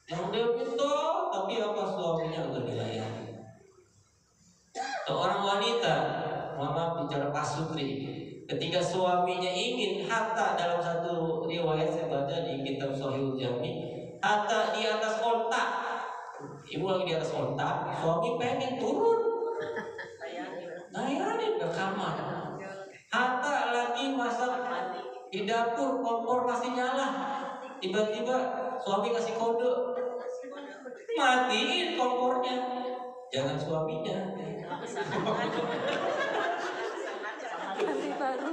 Yang dia minta tapi apa suaminya udah dilayani. Seorang wanita, mama bicara pasutri, ketika suaminya ingin harta, dalam satu riwayat saya baca di kitab Sahihul Jami, harta di atas onta. Ibu lagi di atas onta, suami pengen turun, nayarin ke kamar. Harta lagi masak di dapur, kompor masih nyala. Tiba-tiba suami kasih kode, matiin kompornya. Jangan suaminya. Nanti baru.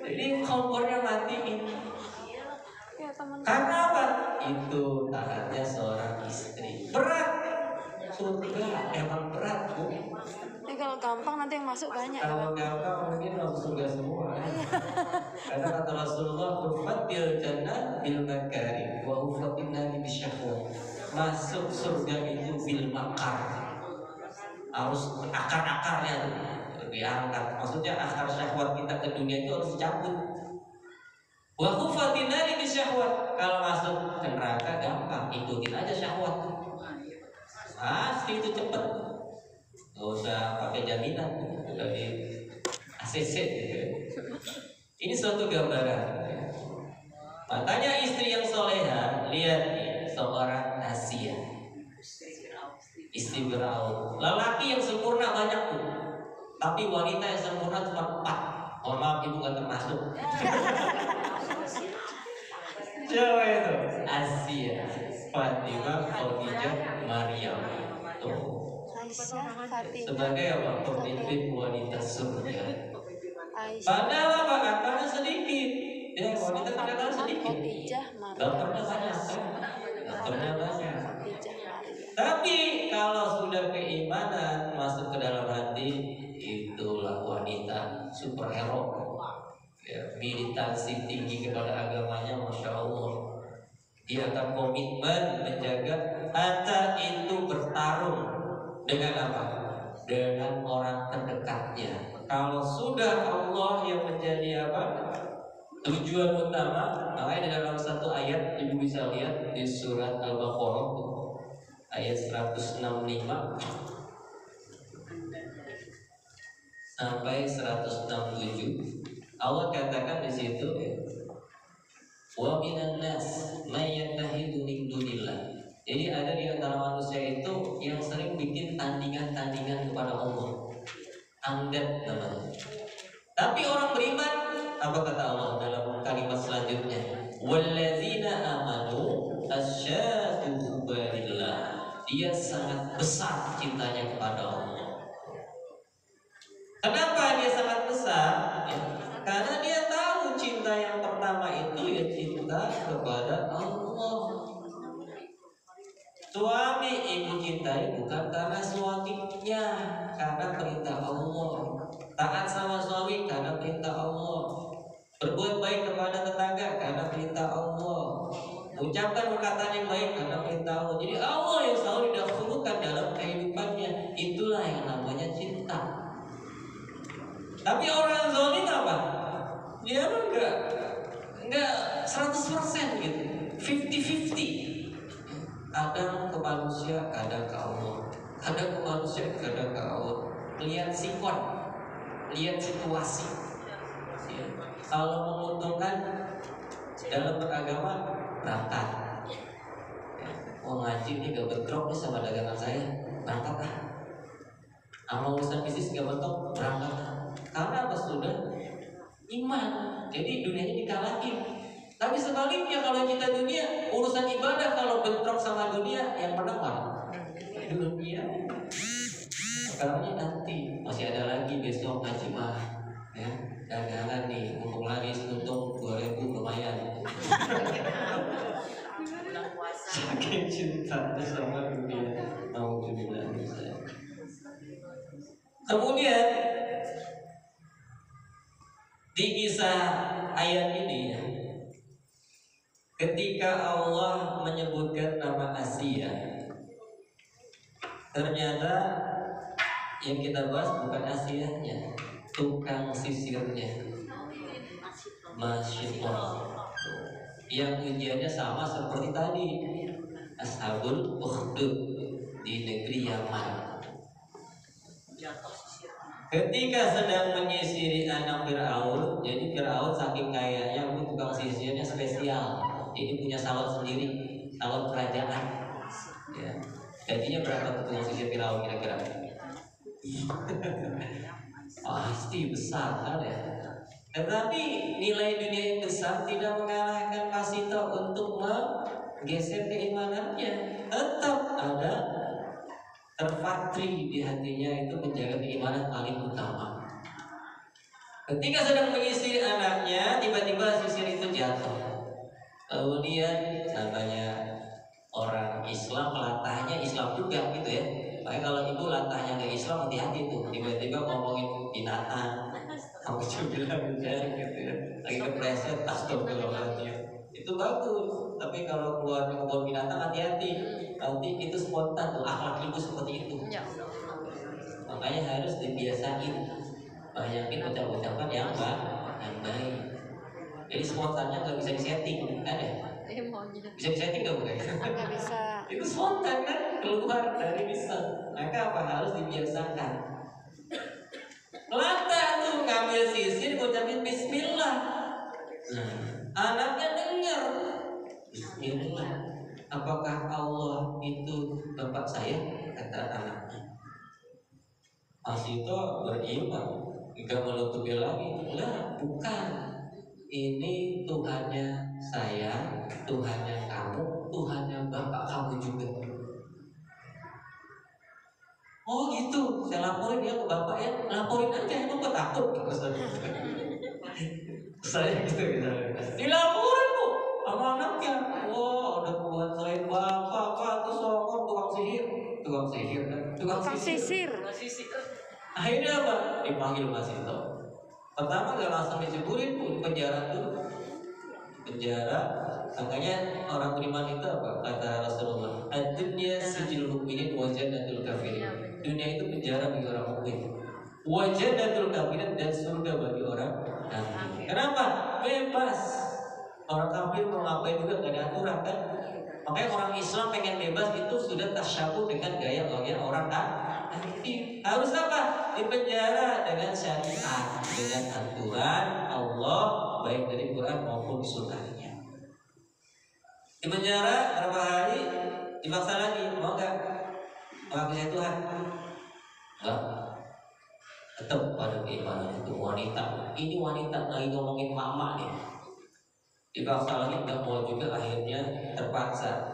Jadi kompornya matiin. Ya teman. Karena apa? Itu taatnya seorang istri. Berat. surga emang berat Bu. Ini kalau gampang nanti yang masuk banyak. Kalau gampang mungkin langsung surga semua. Karena kata Rasulullah, "Hufatil jannah bil makari wa hufatin nari bisyahwat." Masuk surga itu bil makar. Harus akar-akarnya tuh diangkat. Maksudnya akar syahwat kita ke dunia itu harus dicabut. Wa hufatin nari bisyahwat. Kalau masuk ke neraka gampang, ikutin aja syahwat. Pasti itu cepet. Gak usah pakai jaminan, udah di ACC gitu ya. Ini suatu gambaran ya. Makanya istri yang soleha, lihat nih, seorang Asia, istri Firaun. Lelaki yang sempurna banyak tuh, tapi wanita yang sempurna cuma 4. Oh maaf, itu gak termasuk. Siapa itu? Asia, Fatimah, Khadijah, Maryam. Tuh. Aisyah, Fatimah. Sebagai apa? Pemimpin wanita surga. Aisyah, Padahal apa? Akarnya sedikit. Ya, wanita kadang-kadang sedikit. Khadijah, Maryam. Dokternya banyak kan? Dokternya banyak. Khadijah, Maryam. Tapi kalau sudah keimanan masuk ke dalam hati, itulah wanita superhero. Ya, militansi tinggi kepada agamanya, masya Allah. Dia akan komitmen menjaga harta itu bertarung dengan apa? Dengan orang terdekatnya. Kalau sudah Allah yang menjadi apa? Tujuan utama, makanya di dalam satu ayat ibu bisa lihat di surat Al-Baqarah ayat 165 sampai 167. Allah katakan di situ, wa minan nas may yattahidu min dunillah. Jadi ada di antara manusia itu yang sering bikin tandingan-tandingan kepada Allah. Andad namanya. Tapi orang beriman, apa kata Allah dalam kalimat selanjutnya? Wallazina amanu asyadu hubbarillah. Dia sangat besar cintanya kepada Allah. Kenapa dia sangat besar? Karena dia tahu cinta yang pertama itu ya cinta kepada Allah. Suami ibu cintai bukan karena suaminya, karena perintah Allah. Taat sama suami karena perintah Allah. Berbuat baik kepada tetangga karena perintah Allah. Ucapkan perkataan yang baik karena perintah Allah. Jadi Allah yang selalu didahulukan dalam kehidupannya. Itulah yang namanya cinta. Tapi orang zalim apa? Dia enggak 100% gitu. 50-50. Kadang ke manusia, kadang ke Allah. Kadang ke manusia, kadang ke Allah. Lihat sikon, lihat situasi. Ya. Kalau menguntungkan dalam beragama, berangkat. Ya. Oh ngaji ini gak bentrok nih sama dagangan saya, berangkat lah. Amal urusan bisnis gak bentrok, berangkat lah. Karena apa sudah? Iman. Jadi dunianya dikalahin. Tapi sebaliknya kalau kita dunia, urusan ibadah kalau bentrok sama dunia, yang menang mana? Dunia. Sekarangnya nanti masih ada lagi besok ngaji mah, ya dagangan nih, mumpung lagi untung 2.000 lumayan. Saking cintanya sama dunia, mau dibilang saya. Kemudian di kisah ayat ini ya, ketika Allah menyebutkan nama Asia, ternyata yang kita bahas bukan Asianya, tukang sisirnya, Masyidullah, yang ujiannya sama seperti tadi, Ashabul Ukhdud di negeri Yaman. Ketika sedang menyisiri anak Fir'aun, jadi Fir'aun saking kayanya tukang sisirnya spesial. Ini punya salon sendiri, salon kerajaan. Ya. Gajinya berapa tukang sisir Fir'aun kira-kira? Pasti besar kan ya. Tetapi nilai dunia yang besar tidak mengalahkan Pasito untuk menggeser keimanannya. Tetap ada terpatri di hatinya itu menjaga keimanan paling utama. Ketika sedang menyisir anaknya, tiba-tiba sisir itu jatuh. Kemudian namanya orang Islam latahnya Islam juga gitu ya. Makanya kalau ibu latahnya nggak Islam hati-hati tuh, tiba-tiba ngomongin binatang, kamu juga bilang gitu ya, lagi kepleset astagfirullahaladzim. Itu bagus, tapi kalau keluar ngomong binatang hati-hati, nanti itu spontan tuh akhlak ibu seperti itu. Ya. Makanya harus dibiasain banyakin ucapan-ucapan yang baik. Jadi spontannya nggak bisa disetting, kan ya? Bisa disetting nggak bukan? Nggak bisa. Itu spontan kan, keluar dari bisa. Maka apa harus dibiasakan. Latah tuh ngambil sisir, ngucapin Bismillah. Nah, anaknya dengar Bismillah. Apakah Allah itu Bapak saya? Kata anaknya. Masih itu beriman, nggak menutupi lagi. Lah, bukan. Ini Tuhannya saya, Tuhannya kamu, Tuhannya Bapak kamu juga. Oh gitu, saya laporin dia ke Bapak ya. Laporin aja, emang kok takut? Saya gitu. Dilaporin bu, sama anaknya. Wah, ada Tuhan selain Bapak, Pak, itu sokong tukang sihir. Tukang sihir kan? Tukang sisir. Akhirnya apa? Dipanggil Mas Ito. Pertama gak langsung diceburin pun penjara tuh. Penjara. Makanya orang beriman itu apa? Kata Rasulullah, ad-dunya sijil mukminin wa jannatul kafirin. Dunia itu penjara bagi orang mukmin. Wa jannatul kafirin, dan surga bagi orang kafir. Kenapa? Bebas. Orang kafir mau ngapain juga gak ada aturan kan? Makanya orang Islam pengen bebas itu sudah tasyabuh dengan gaya orang kafir. Harus apa? Dipenjara dengan syariat, dengan aturan Allah baik dari Quran maupun sunnahnya. Dipenjara berapa hari? Dipaksa lagi, mau nggak? Mengakui saya Tuhan? Enggak. Tetap pada keimanan itu wanita. Ini wanita lagi ngomongin mama nih. Dipaksa lagi nggak mau juga, akhirnya terpaksa.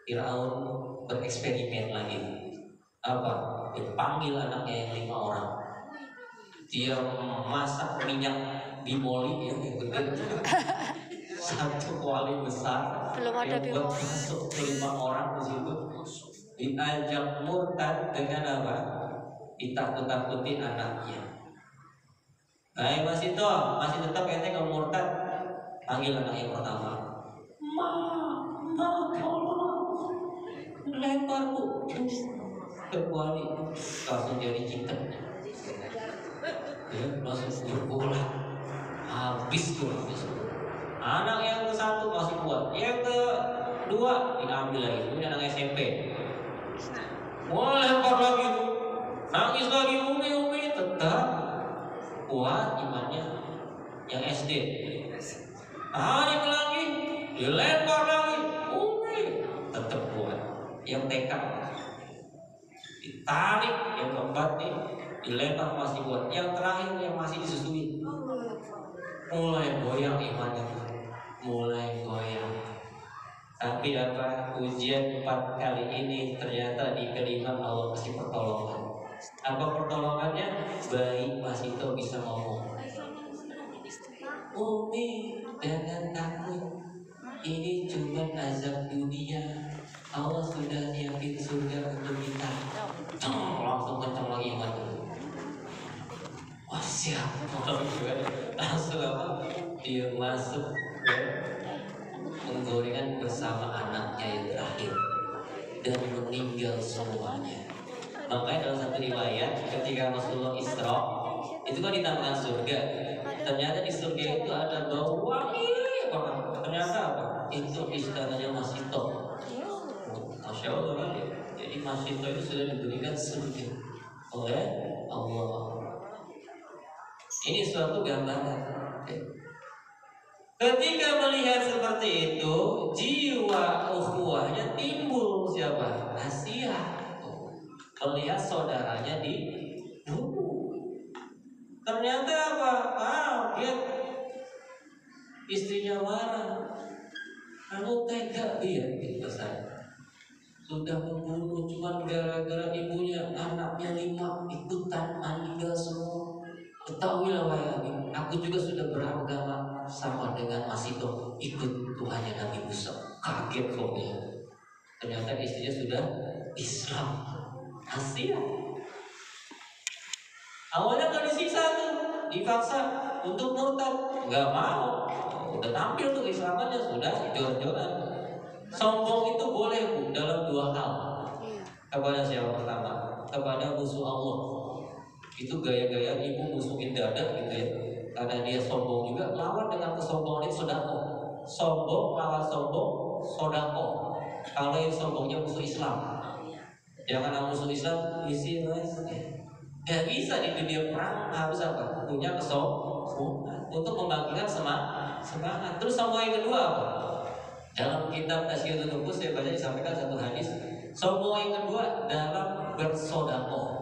Firaun bereksperimen lagi. Apa? Dipanggil anaknya yang 5 orang. Dia masak minyak bimoli yang gede. Satu kuali besar. Belum ada yang buat bimoli. masuk ke 5 orang di situ. Diajak murtad dengan apa? Ditakut-takutin anaknya. Baik Mas Ito, masih tetap ente kalau murtad. Panggil anak yang pertama. Ma, tolong. Lemparku. Kecuali langsung jadi cinta ya, langsung berpulang habis tuh anak yang ke satu masih kuat, yang ke dua diambil lagi, ini anak SMP mulai lempar lagi tuh, nangis lagi umi tetap kuat imannya. Yang SD nangis lagi dilempar lagi umi tetap kuat. Yang TK ditarik, yang keempat nih dilempar masih kuat, yang terakhir yang masih disusui mulai goyang imannya, mulai goyang. Tapi apa, ujian 4 kali ini ternyata di kelima Allah kasih pertolongan. Apa pertolongannya? Bayi Mas Ito bisa ngomong, Umi jangan takut, ini cuma azab dunia, Allah sudah nyiapin surga untuk kita. Langsung kencang lagi iman. Wah siap. Langsung apa? Dia masuk ke penggorengan bersama anaknya yang terakhir dan meninggal semuanya. Makanya dalam satu riwayat ketika Rasulullah Isra itu kan ditambahkan surga. Ternyata di surga itu ada bau wangi banget. Ternyata apa? Itu istananya Mas Ito. Masya Allah kan ya. Jadi Mas Ito itu sudah diberikan surga oleh Allah. Ini suatu gambaran. Ketika melihat seperti itu, jiwa ukhuwahnya timbul siapa? Asia. Melihat saudaranya dibunuh. Ternyata apa? Lihat istrinya marah. Kamu tega dia gitu saya. Sudah membunuh cuma gara-gara ibunya, anaknya 5 ikutan meninggal semua. Ketahuilah wahai aku juga sudah beragama sama dengan Mas Ito, ikut Tuhannya Nabi Musa. Kaget kok dia. Ternyata istrinya sudah Islam. Asia. Awalnya kan disiksa tuh, dipaksa untuk murtad, nggak mau. Udah tampil tuh Islamannya, sudah jor-joran. Sombong itu boleh Bu dalam dua hal. Kepada siapa? Pertama, kepada musuh Allah. Itu gaya-gaya ibu musuhin dada gitu ya. Karena dia sombong juga, lawan dengan kesombongan itu sodako. Sombong lawan sombong, sodako. Kalau yang sombongnya musuh Islam, jangan musuh Islam isi mas. Gak bisa di dunia perang, harus apa? Punya kesombongan untuk membangkitkan semangat. Terus sombong yang kedua apa? Dalam kitab Tasyiatul Nufus saya baca disampaikan satu hadis. Sombong yang kedua dalam bersodako.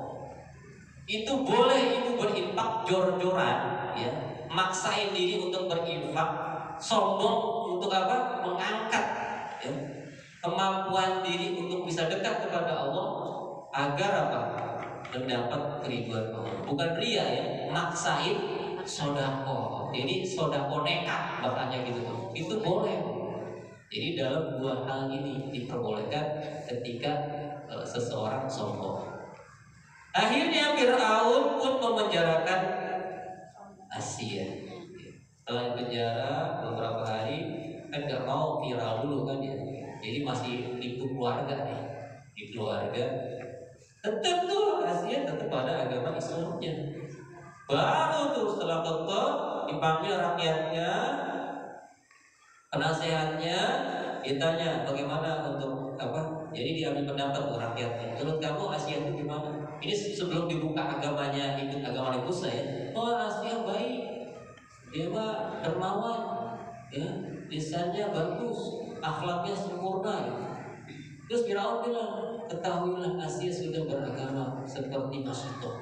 Itu boleh ibu berinfak jor-joran, ya, maksain diri untuk berinfak. Sombong untuk apa? Mengangkat, ya, kemampuan diri untuk bisa dekat kepada Allah agar apa? Mendapat keriduan Allah. Bukan ria ya, maksain sodako. Jadi sodako nekat bahkannya gitu tuh. Itu boleh. Jadi dalam dua hal ini diperbolehkan ketika seseorang sombong. Akhirnya Fir'aun pun memenjarakan Asia. Setelah penjara beberapa hari, kan gak mau viral dulu kan ya. Jadi masih lingkup keluarga nih. Di keluarga tetap tuh Asia tetap pada agama Islamnya. Baru tuh setelah betul dipanggil rakyatnya, penasehatnya, ditanya bagaimana untuk apa? Jadi diambil pendapat tuh rakyatnya. Menurut kamu Asia itu gimana? Ini sebelum dibuka agamanya, ikut agama Musa ya. Oh Asia baik, dia mah dermawan, ya, lisannya bagus, akhlaknya sempurna. Ya. Terus Firaun bilang, ketahuilah Asia sudah beragama seperti Masito.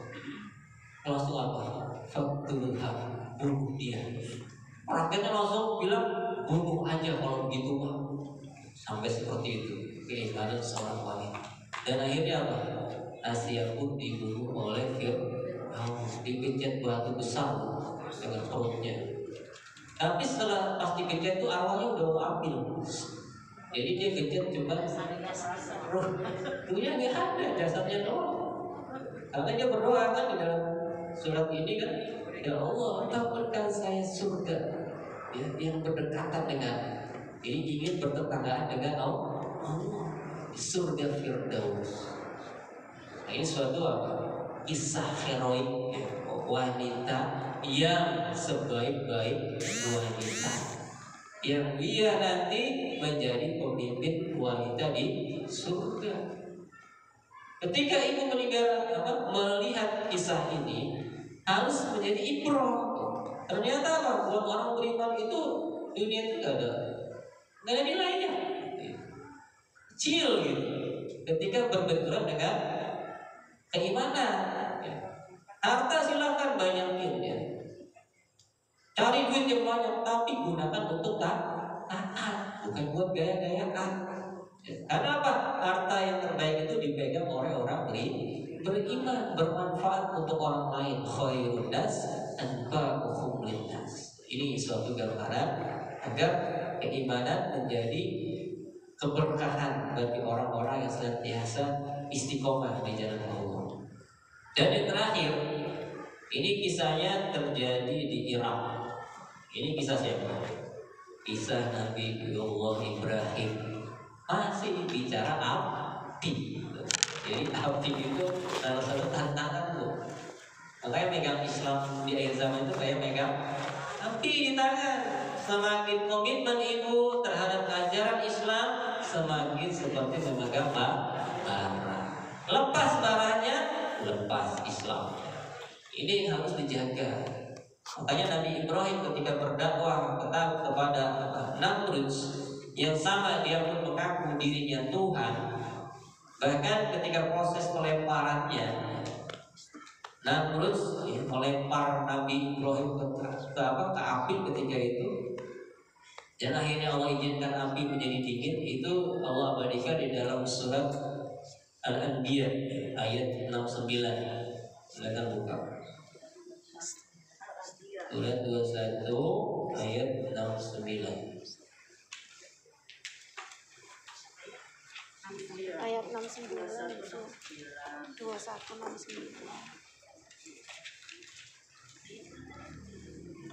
Langsung apa? Faktulha, bunuh dia. Rakyatnya langsung bilang, bunuh aja kalau begitu mah. Sampai seperti itu keimanan seorang wanita. Dan akhirnya apa? Asia pun dibunuh oleh Fir'aun, dipencet batu besar dengan perutnya. Tapi setelah pas dikencet itu awalnya udah mau ambil. Jadi dia kencet cuma ruhnya nggak ada, jasadnya doang. Karena dia berdoa kan di dalam surat ini kan, ya Allah, taburkan saya surga, ya, yang berdekatan dengan ini, ingin bertetanggaan dengan Allah, surga Firdaus. Nah, ini suatu apa? Kisah heroik, ya, wanita yang sebaik-baik wanita, yang dia nanti menjadi pemimpin wanita di surga. Ketika ibu meninggal melihat kisah ini harus menjadi ibrah. Ternyata apa? Buat orang beriman itu dunia itu nggak ada nilainya, kecil gitu. Ketika berbenturan dengan keimanan, ya. Harta silakan banyakin ya. Cari duit yang banyak, tapi gunakan untuk taat, bukan buat gaya-gayaan. Ya. Karena apa? Harta yang terbaik itu dipegang oleh orang beriman, bermanfaat untuk orang lain. Khairun nas anfa'uhum linnas. Ini suatu gambaran agar keimanan menjadi keberkahan bagi orang-orang yang senantiasa istiqomah di jalan Allah. Dan yang terakhir, ini kisahnya terjadi di Irak. Ini kisah siapa? Kisah Nabi Allah Ibrahim. Masih bicara api. Jadi api itu salah satu tantangan loh. Makanya megang Islam di akhir zaman itu kayak megang api di tangan. Semakin komitmen ibu terhadap ajaran Islam, semakin seperti memegang bara. Lepas baranya, lepas Islam. Ini yang harus dijaga. Makanya Nabi Ibrahim ketika berdakwah kepada Namrud, yang sama dia pun mengaku dirinya Tuhan. Bahkan ketika proses pelemparannya, Namrud melempar Nabi Ibrahim ke api ketika itu, dan akhirnya Allah izinkan api menjadi dingin. Itu Allah abadikan di dalam surat Al-Anbiya ayat 69. Silakan buka. Surat 21 ayat 69. ayat 69 itu 2169.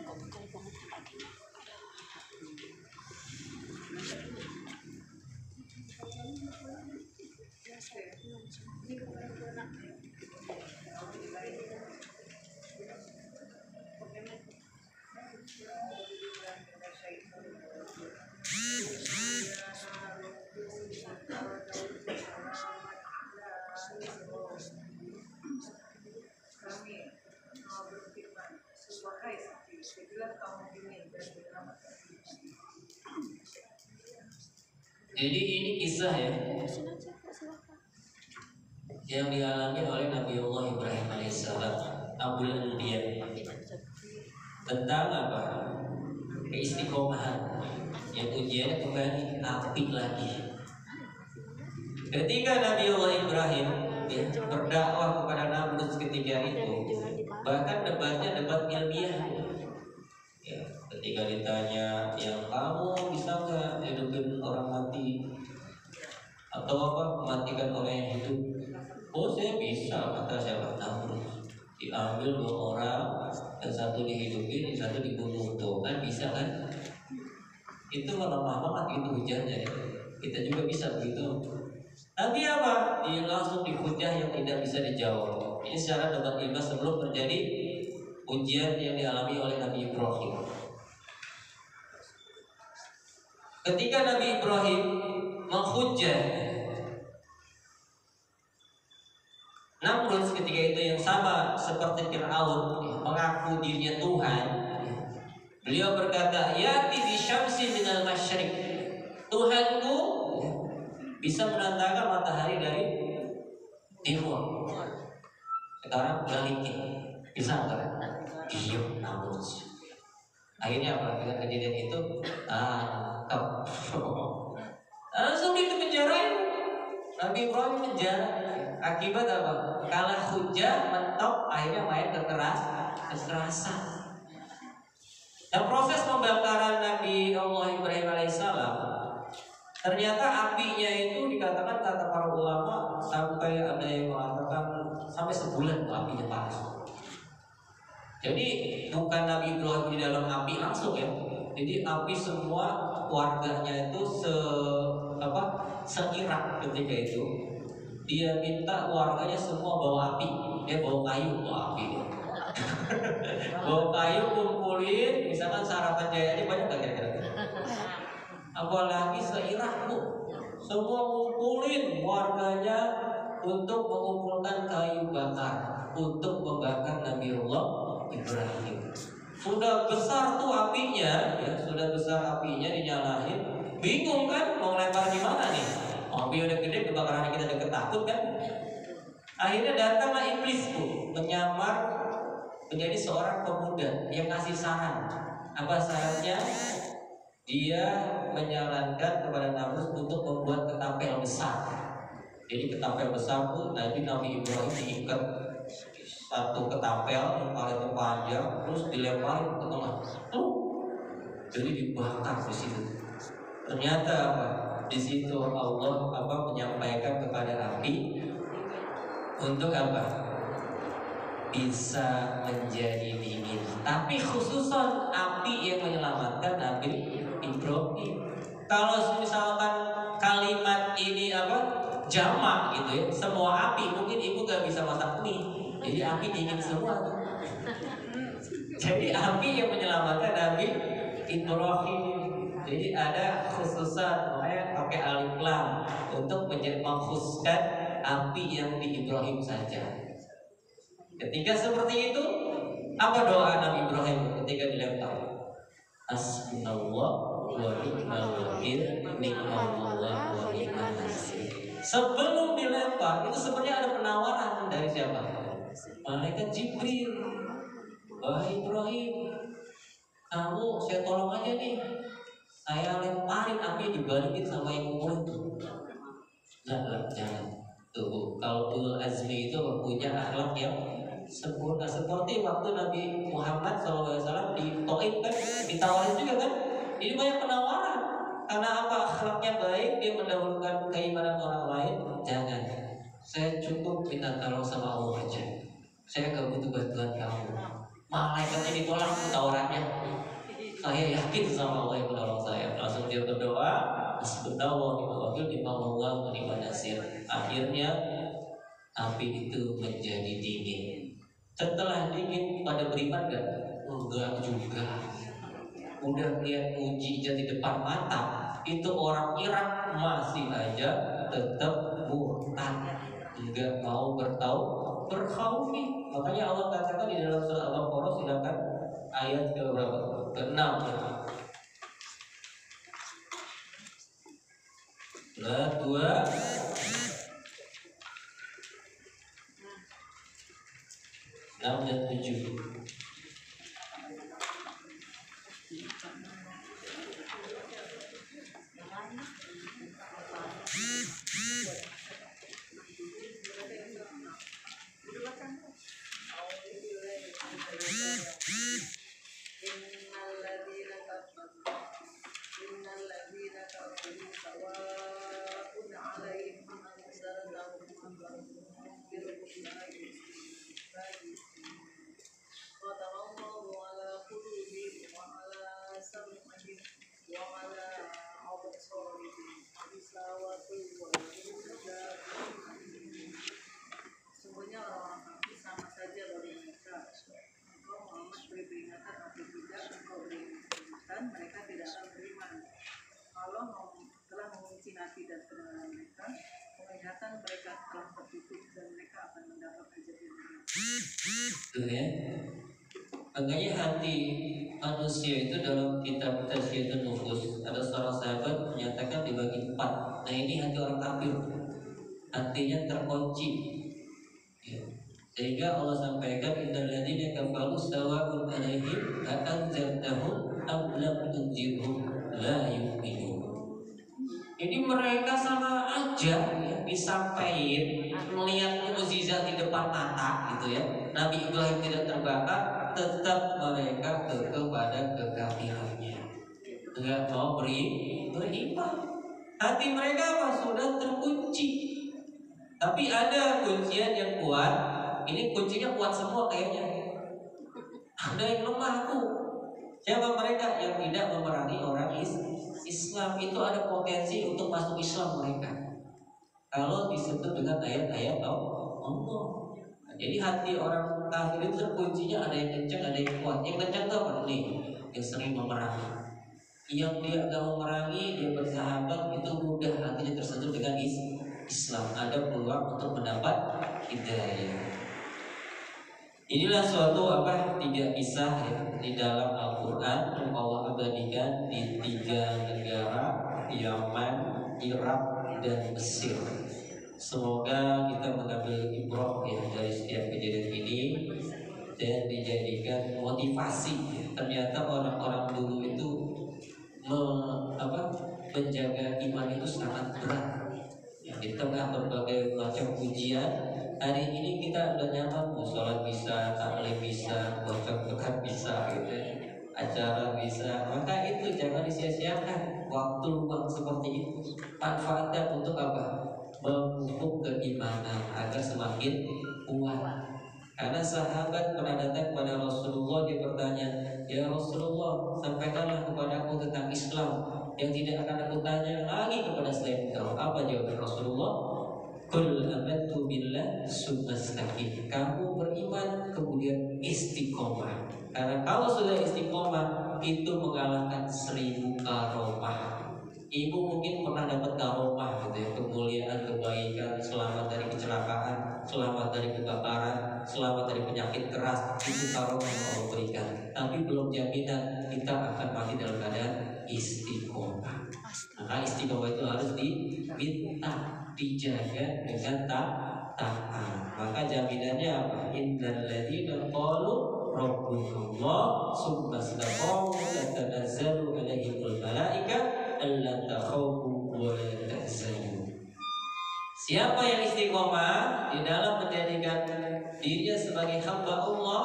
Kok bekal banget kakinya. Jadi ini kisah ya Terusin aja, Kak, silakan. yang dialami oleh Nabiullah Ibrahim alaihissalam, Abul Anbiya, tentang apa? Keistiqomahan yang ujiannya kembali api lagi. Ketika Nabiullah Ibrahim ya, berdakwah kepada Namrud ketika itu, bahkan debatnya debat ilmiah. Ya, ketika ditanya, yang kamu bisa nggak hidupin orang mati atau apa mematikan orang yang hidup? Oh saya bisa, kata siapa? Namrud. Diambil 2 orang, yang satu dihidupin, yang satu dibunuh. Tuh kan bisa kan? Itu melemah banget itu hujannya. Kita juga bisa begitu. Tapi apa? Dia langsung dihujah yang tidak bisa dijawab. Ini secara debat ilmiah sebelum terjadi ujian yang dialami oleh Nabi Ibrahim. Ketika Nabi Ibrahim menghujah Namrud ketika itu yang sama seperti Fir'aun, mengaku dirinya Tuhan, beliau berkata, "Yati bi syamsi minal masyriq." Tuhanku bisa menantangkan matahari dari timur. Sekarang balikin, bisa nggak? Diam Namrud. Akhirnya apa? Dengan kejadian itu, langsung dipenjarain. Nabi Ibrahim penjara. Akibat apa? Kalah hujah, mentok, akhirnya main kekerasan. Dan proses pembakaran Nabi Allah Ibrahim alaihissalam, ternyata apinya itu dikatakan kata para ulama sampai ada yang mengatakan sampai sebulan apinya panas. Jadi bukan Nabi Ibrahim di dalam api langsung ya. Jadi api semua warganya itu seirak ketika itu. Dia minta warganya semua bawa api. Dia bawa kayu, bawa api. Bawa kayu, kumpulin, misalkan sarapan Jayadi banyak gak kira-kira? Apalagi seirak Bu. Semua kumpulin warganya untuk mengumpulkan kayu bakar untuk membakar Nabiullah Ibrahim. Sudah besar tuh apinya, ya, sudah besar apinya dinyalain. Bingung kan mau lempar di mana nih? Api udah gede, kebakaran kita deket takut kan? Akhirnya datanglah iblis Bu, menyamar menjadi seorang pemuda yang ngasih saran. Apa sarannya? Dia menyarankan kepada Namrud untuk membuat ketapel besar. Jadi ketapel besar Bu, Nabi Ibrahim diikat satu ketapel yang paling panjang, terus dilemparin ke tengah. Jadi dibakar di situ. Ternyata apa? Di situ Allah menyampaikan kepada api untuk apa? Bisa menjadi dingin. Tapi khususan api yang menyelamatkan Nabi Ibrahim. Kalau misalkan kalimat ini jamak gitu ya, semua api mungkin ibu gak bisa masak mie. Jadi api dingin semua tuh. Jadi api yang menyelamatkan Nabi Ibrahim. Jadi ada khususan, makanya pakai alif lam untuk mengkhususkan api yang di Ibrahim saja. Ketika seperti itu, apa doa Nabi Ibrahim ketika dilempar? Hasbunallah wa ni'mal wakil, ni'mallah wa ni'mal nasir. Sebelum dilempar itu sebenarnya ada penawaran dari siapa? Malaikat Jibril. Wahai Ibrahim, kamu saya tolong aja nih. Saya lemparin api dibalikin sama yang ngumpulin tuh. Jangan. Tuh, kalau ulul azmi itu punya akhlak yang sempurna. Seperti waktu Nabi Muhammad SAW di Taif kan, ditawarin juga kan. Ini banyak penawaran. Karena apa? Akhlaknya baik, dia mendahulukan keimanan orang lain. Jangan. Saya cukup minta tolong sama Allah aja. Saya gak butuh bantuan kamu. Malaikatnya ditolak tawarannya. Saya yakin sama Allah yang menolong saya. Langsung dia berdoa, Hasbunallahu wa ni'mal wakil, ni'mallahu wa ni'man nasir. Akhirnya api itu menjadi dingin. Setelah dingin, pada beriman gak? Enggak juga. Udah lihat mujizat di depan mata, itu orang Irak masih aja tetap murtad, enggak mau bertauhid. Makanya Allah katakan di dalam surah Al-Baqarah, silakan ayat ke berapa? Ke-6. Surah 2 6 dan 7. Sungguhnya orang-orang kafir sama saja bagi mereka. Engkau Muhammad beri peringatan atau tidak, engkau beri peringatan, mereka tidak akan beriman. Allah telah mengunci hati dan pendengaran mereka, penglihatan mereka telah tertutup dan mereka akan mendapat azab yang berat. Tuh ya. Makanya hati manusia itu dalam kitab Tazkiyatun Nufus, ada seorang sahabat menyatakan dibagi 4. Nah ini hati orang kafir, hatinya terkunci ya. Sehingga Allah sampaikan, innal ladzina kafaru sawa'un 'alaihim a'anzartahum am lam tunzirhum la yu'minun. Jadi mereka sama aja ya, disampaikan melihat mukjizat di depan mata gitu ya. Nabi Ibrahim tidak terbakar, tetap mereka kepada kekafirannya. Enggak mau beriman. Hati mereka apa? Sudah terkunci. Tapi ada kuncian yang kuat. Ini kuncinya kuat semua kayaknya. Ada yang lemah tuh. Siapa mereka yang tidak memerangi orang Islam? Itu ada potensi untuk masuk Islam mereka. Kalau disebut dengan ayat-ayat Allah. Jadi hati orang kafir itu kuncinya ada yang kencang, ada yang kuat. Yang kencang itu apa nih? Yang sering memerangi. Yang dia agak memerangi, dia bersahabat, itu mudah hatinya tersentuh dengan Islam. Ada peluang untuk mendapat hidayah. Inilah suatu 3 kisah ya, di dalam Al-Quran yang Allah abadikan di 3 negara, Yaman, Irak, dan Mesir. Semoga kita mengambil ibrah ya dari setiap kejadian ini dan dijadikan motivasi. Ternyata orang-orang dulu itu menjaga iman itu sangat berat. Ya, di tengah berbagai macam ujian, hari ini kita udah nyaman, sholat bisa, taklim bisa, baca Quran bisa, gitu ya. Acara bisa. Maka itu jangan disia-siakan waktu luang seperti itu. Manfaatnya untuk apa? Memupuk keimanan agar semakin kuat. Karena sahabat pernah datang kepada Rasulullah, dia bertanya, ya Rasulullah, sampaikanlah kepadaku tentang Islam yang tidak akan aku tanya lagi kepada selain engkau. Apa jawaban Rasulullah? Qul amantu billah summa istaqim. Kamu beriman kemudian istiqomah. Karena kalau sudah istiqomah itu mengalahkan 1000 karomah. Ibu mungkin pernah dapat karomah gitu ya, kemuliaan, kebaikan, selamat dari kecelakaan, selamat dari kebakaran, selamat dari penyakit keras. Itu karomah yang Allah berikan. Tapi belum jaminan kita akan mati dalam keadaan istiqomah. Maka istiqomah itu harus diminta, dijaga dengan taat. Maka jaminannya apa? Innal ladzina qalu rabbunallah tsumma istaqamu tatanazzalu alaihimul malaika alla takhawfu wa la tahzanu. Siapa yang istiqomah di dalam menjadikan dirinya sebagai hamba Allah,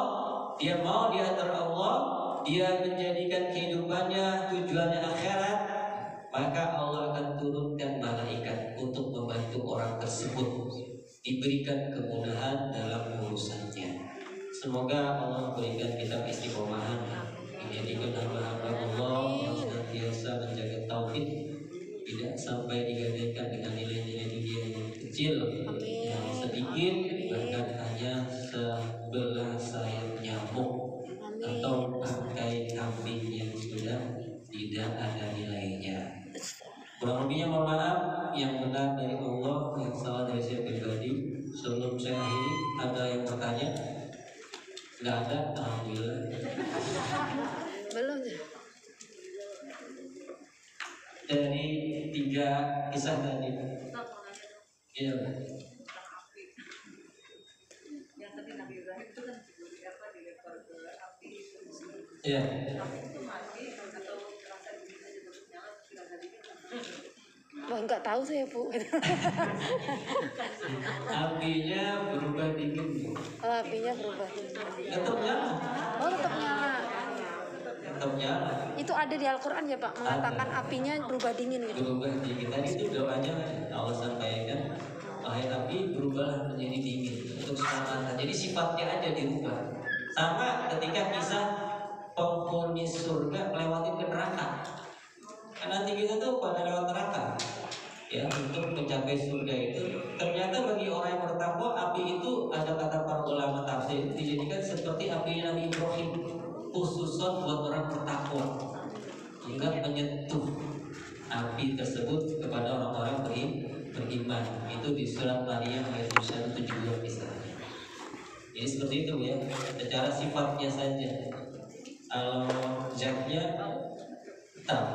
dia mau di antara Allah, dia menjadikan kehidupannya tujuannya akhirat, maka Allah akan turunkan malaikat untuk membantu orang tersebut diberikan kemudahan dalam urusannya. Semoga Allah memberikan kita istiqomahan, menjadikan hamba-hamba Allah yang senantiasa menjaga tauhid, tidak sampai digadaikan dengan nilai-nilai dunia yang kecil, yang sedikit, bahkan hanya sebelah sayap nyamuk atau bangkai kambing yang sudah tidak ada nilainya. Kurang lebihnya mohon maaf, yang benar dari Allah, yang salah dari saya pribadi. Sebelum saya akhiri, ada yang bertanya? Nggak ada, alhamdulillah. Belum ya? Dari 3 kisah tadi. Iya. Yang tadi Nabi Ibrahim itu kan dilempar ke api. Iya. Api itu mati atau terasa dingin saja terus nyala sudah ada dingin. Wah, nggak tahu saya, Bu. Apinya berubah dingin. Oh, apinya berubah. Tetap nyala. Oh, tetap nyala. Tetap nyala. Itu ada di Al-Quran ya, Pak, mengatakan apinya berubah dingin gitu. Berubah dingin. Tadi itu doanya Allah sampaikan, wahai api berubahlah menjadi dingin untuk selamanya. Jadi sifatnya aja dirubah. Sama ketika kisah penghuni surga melewati ke neraka. Kan nanti kita tuh pada lewat neraka. Ya, untuk mencapai surga itu ternyata bagi orang yang bertakwa, api itu ada kata para ulama tafsir dijadikan seperti api Nabi Ibrahim, khususon buat orang bertakwa, hingga menyentuh api tersebut kepada orang-orang beriman. Itu di surat Maryam ayat 172 misalnya. Jadi seperti itu ya, secara sifatnya saja. Kalau zatnya tetap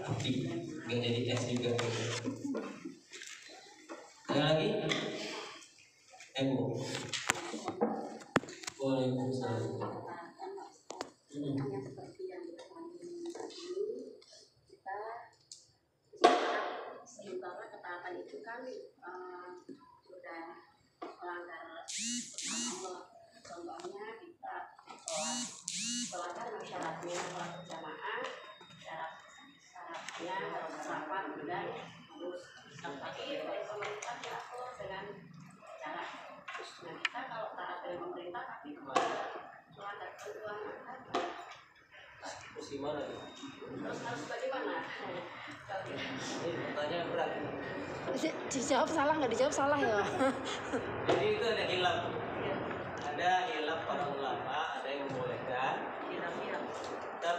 api, nggak jadi es juga. Ada lagi? Bu. Waalaikumsalam. Yang seperti yang kita ini kita seimbangnya ketaatan itu kan sudah melanggar Allah. Contohnya kita sholat kan syaratnya sholat berjamaah, syaratnya harus rapat dan harus tapi pemerintah diatur dengan cara. Nah kita kalau taat dari pemerintah tapi melanggar ketentuan Terus gimana? terus harus bagaimana? Ini pertanyaan berat. Dijawab salah nggak? Dijawab salah ya. Jadi itu ada hilaf. Ada hilaf para ulama, ada yang membolehkan tetap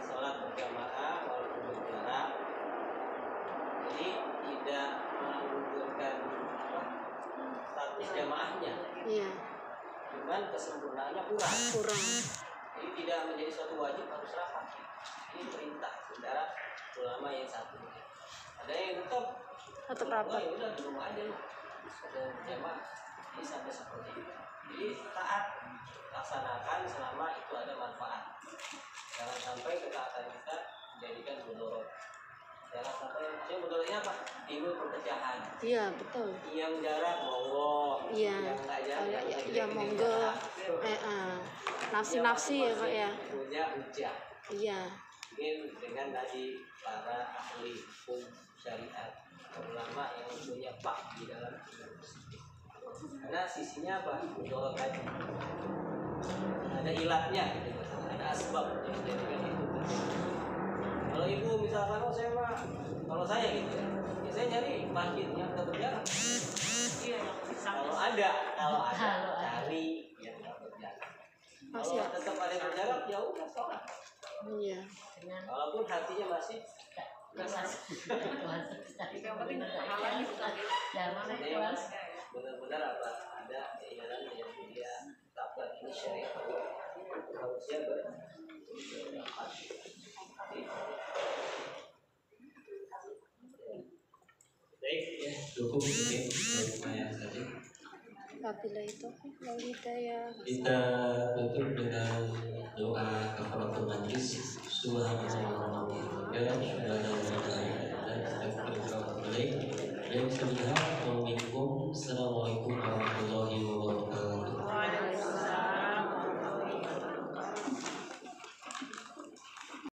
sholat berjamaah walaupun berjarak. Jadi tidak menggugurkan status jamaahnya. Iya, Cuman kesempurnaannya kurang. Jadi tidak menjadi suatu wajib harus rapat. Ini perintah secara ulama yang satu. Ada yang tetap rapat. ya udah di rumah aja loh. Ada jamaah. Ini sampai seperti itu. Jadi taat laksanakan selama itu ada manfaat. Jangan sampai ketaatan kita menjadikan mudorot. Jangan sampai yang mudorotnya apa? Timbul perpecahan. Iya, betul. Yang jarak monggo. Iya. Yang nggak jarak Ya monggo. Nafsi ya, Pak ya. Punya hujah. Iya. Mungkin dengan tadi para ahli hukum syariat, ulama yang punya pak di dalam karena sisinya apa? Mudorot tadi. Ada ilatnya, gitu. Ada asbab yang menjadikan itu. Kalau ibu misalkan, kalau saya gitu ya, saya nyari masjid yang tetap jarak. Kalau ada cari yang tetap jarak. Kalau tetap ada yang berjarak, ya udah sholat. Iya. Walaupun hatinya masih benar-benar apa ada keinginan yang dia tetapkan ini syariat harusnya baik ya cukup mungkin lumayan saja. Apabila itu hidayah. Kita tutup dengan doa kafaratul majlis. Subhanallah wa bihamdihi Assalamualaikum warahmatullahi wabarakatuh.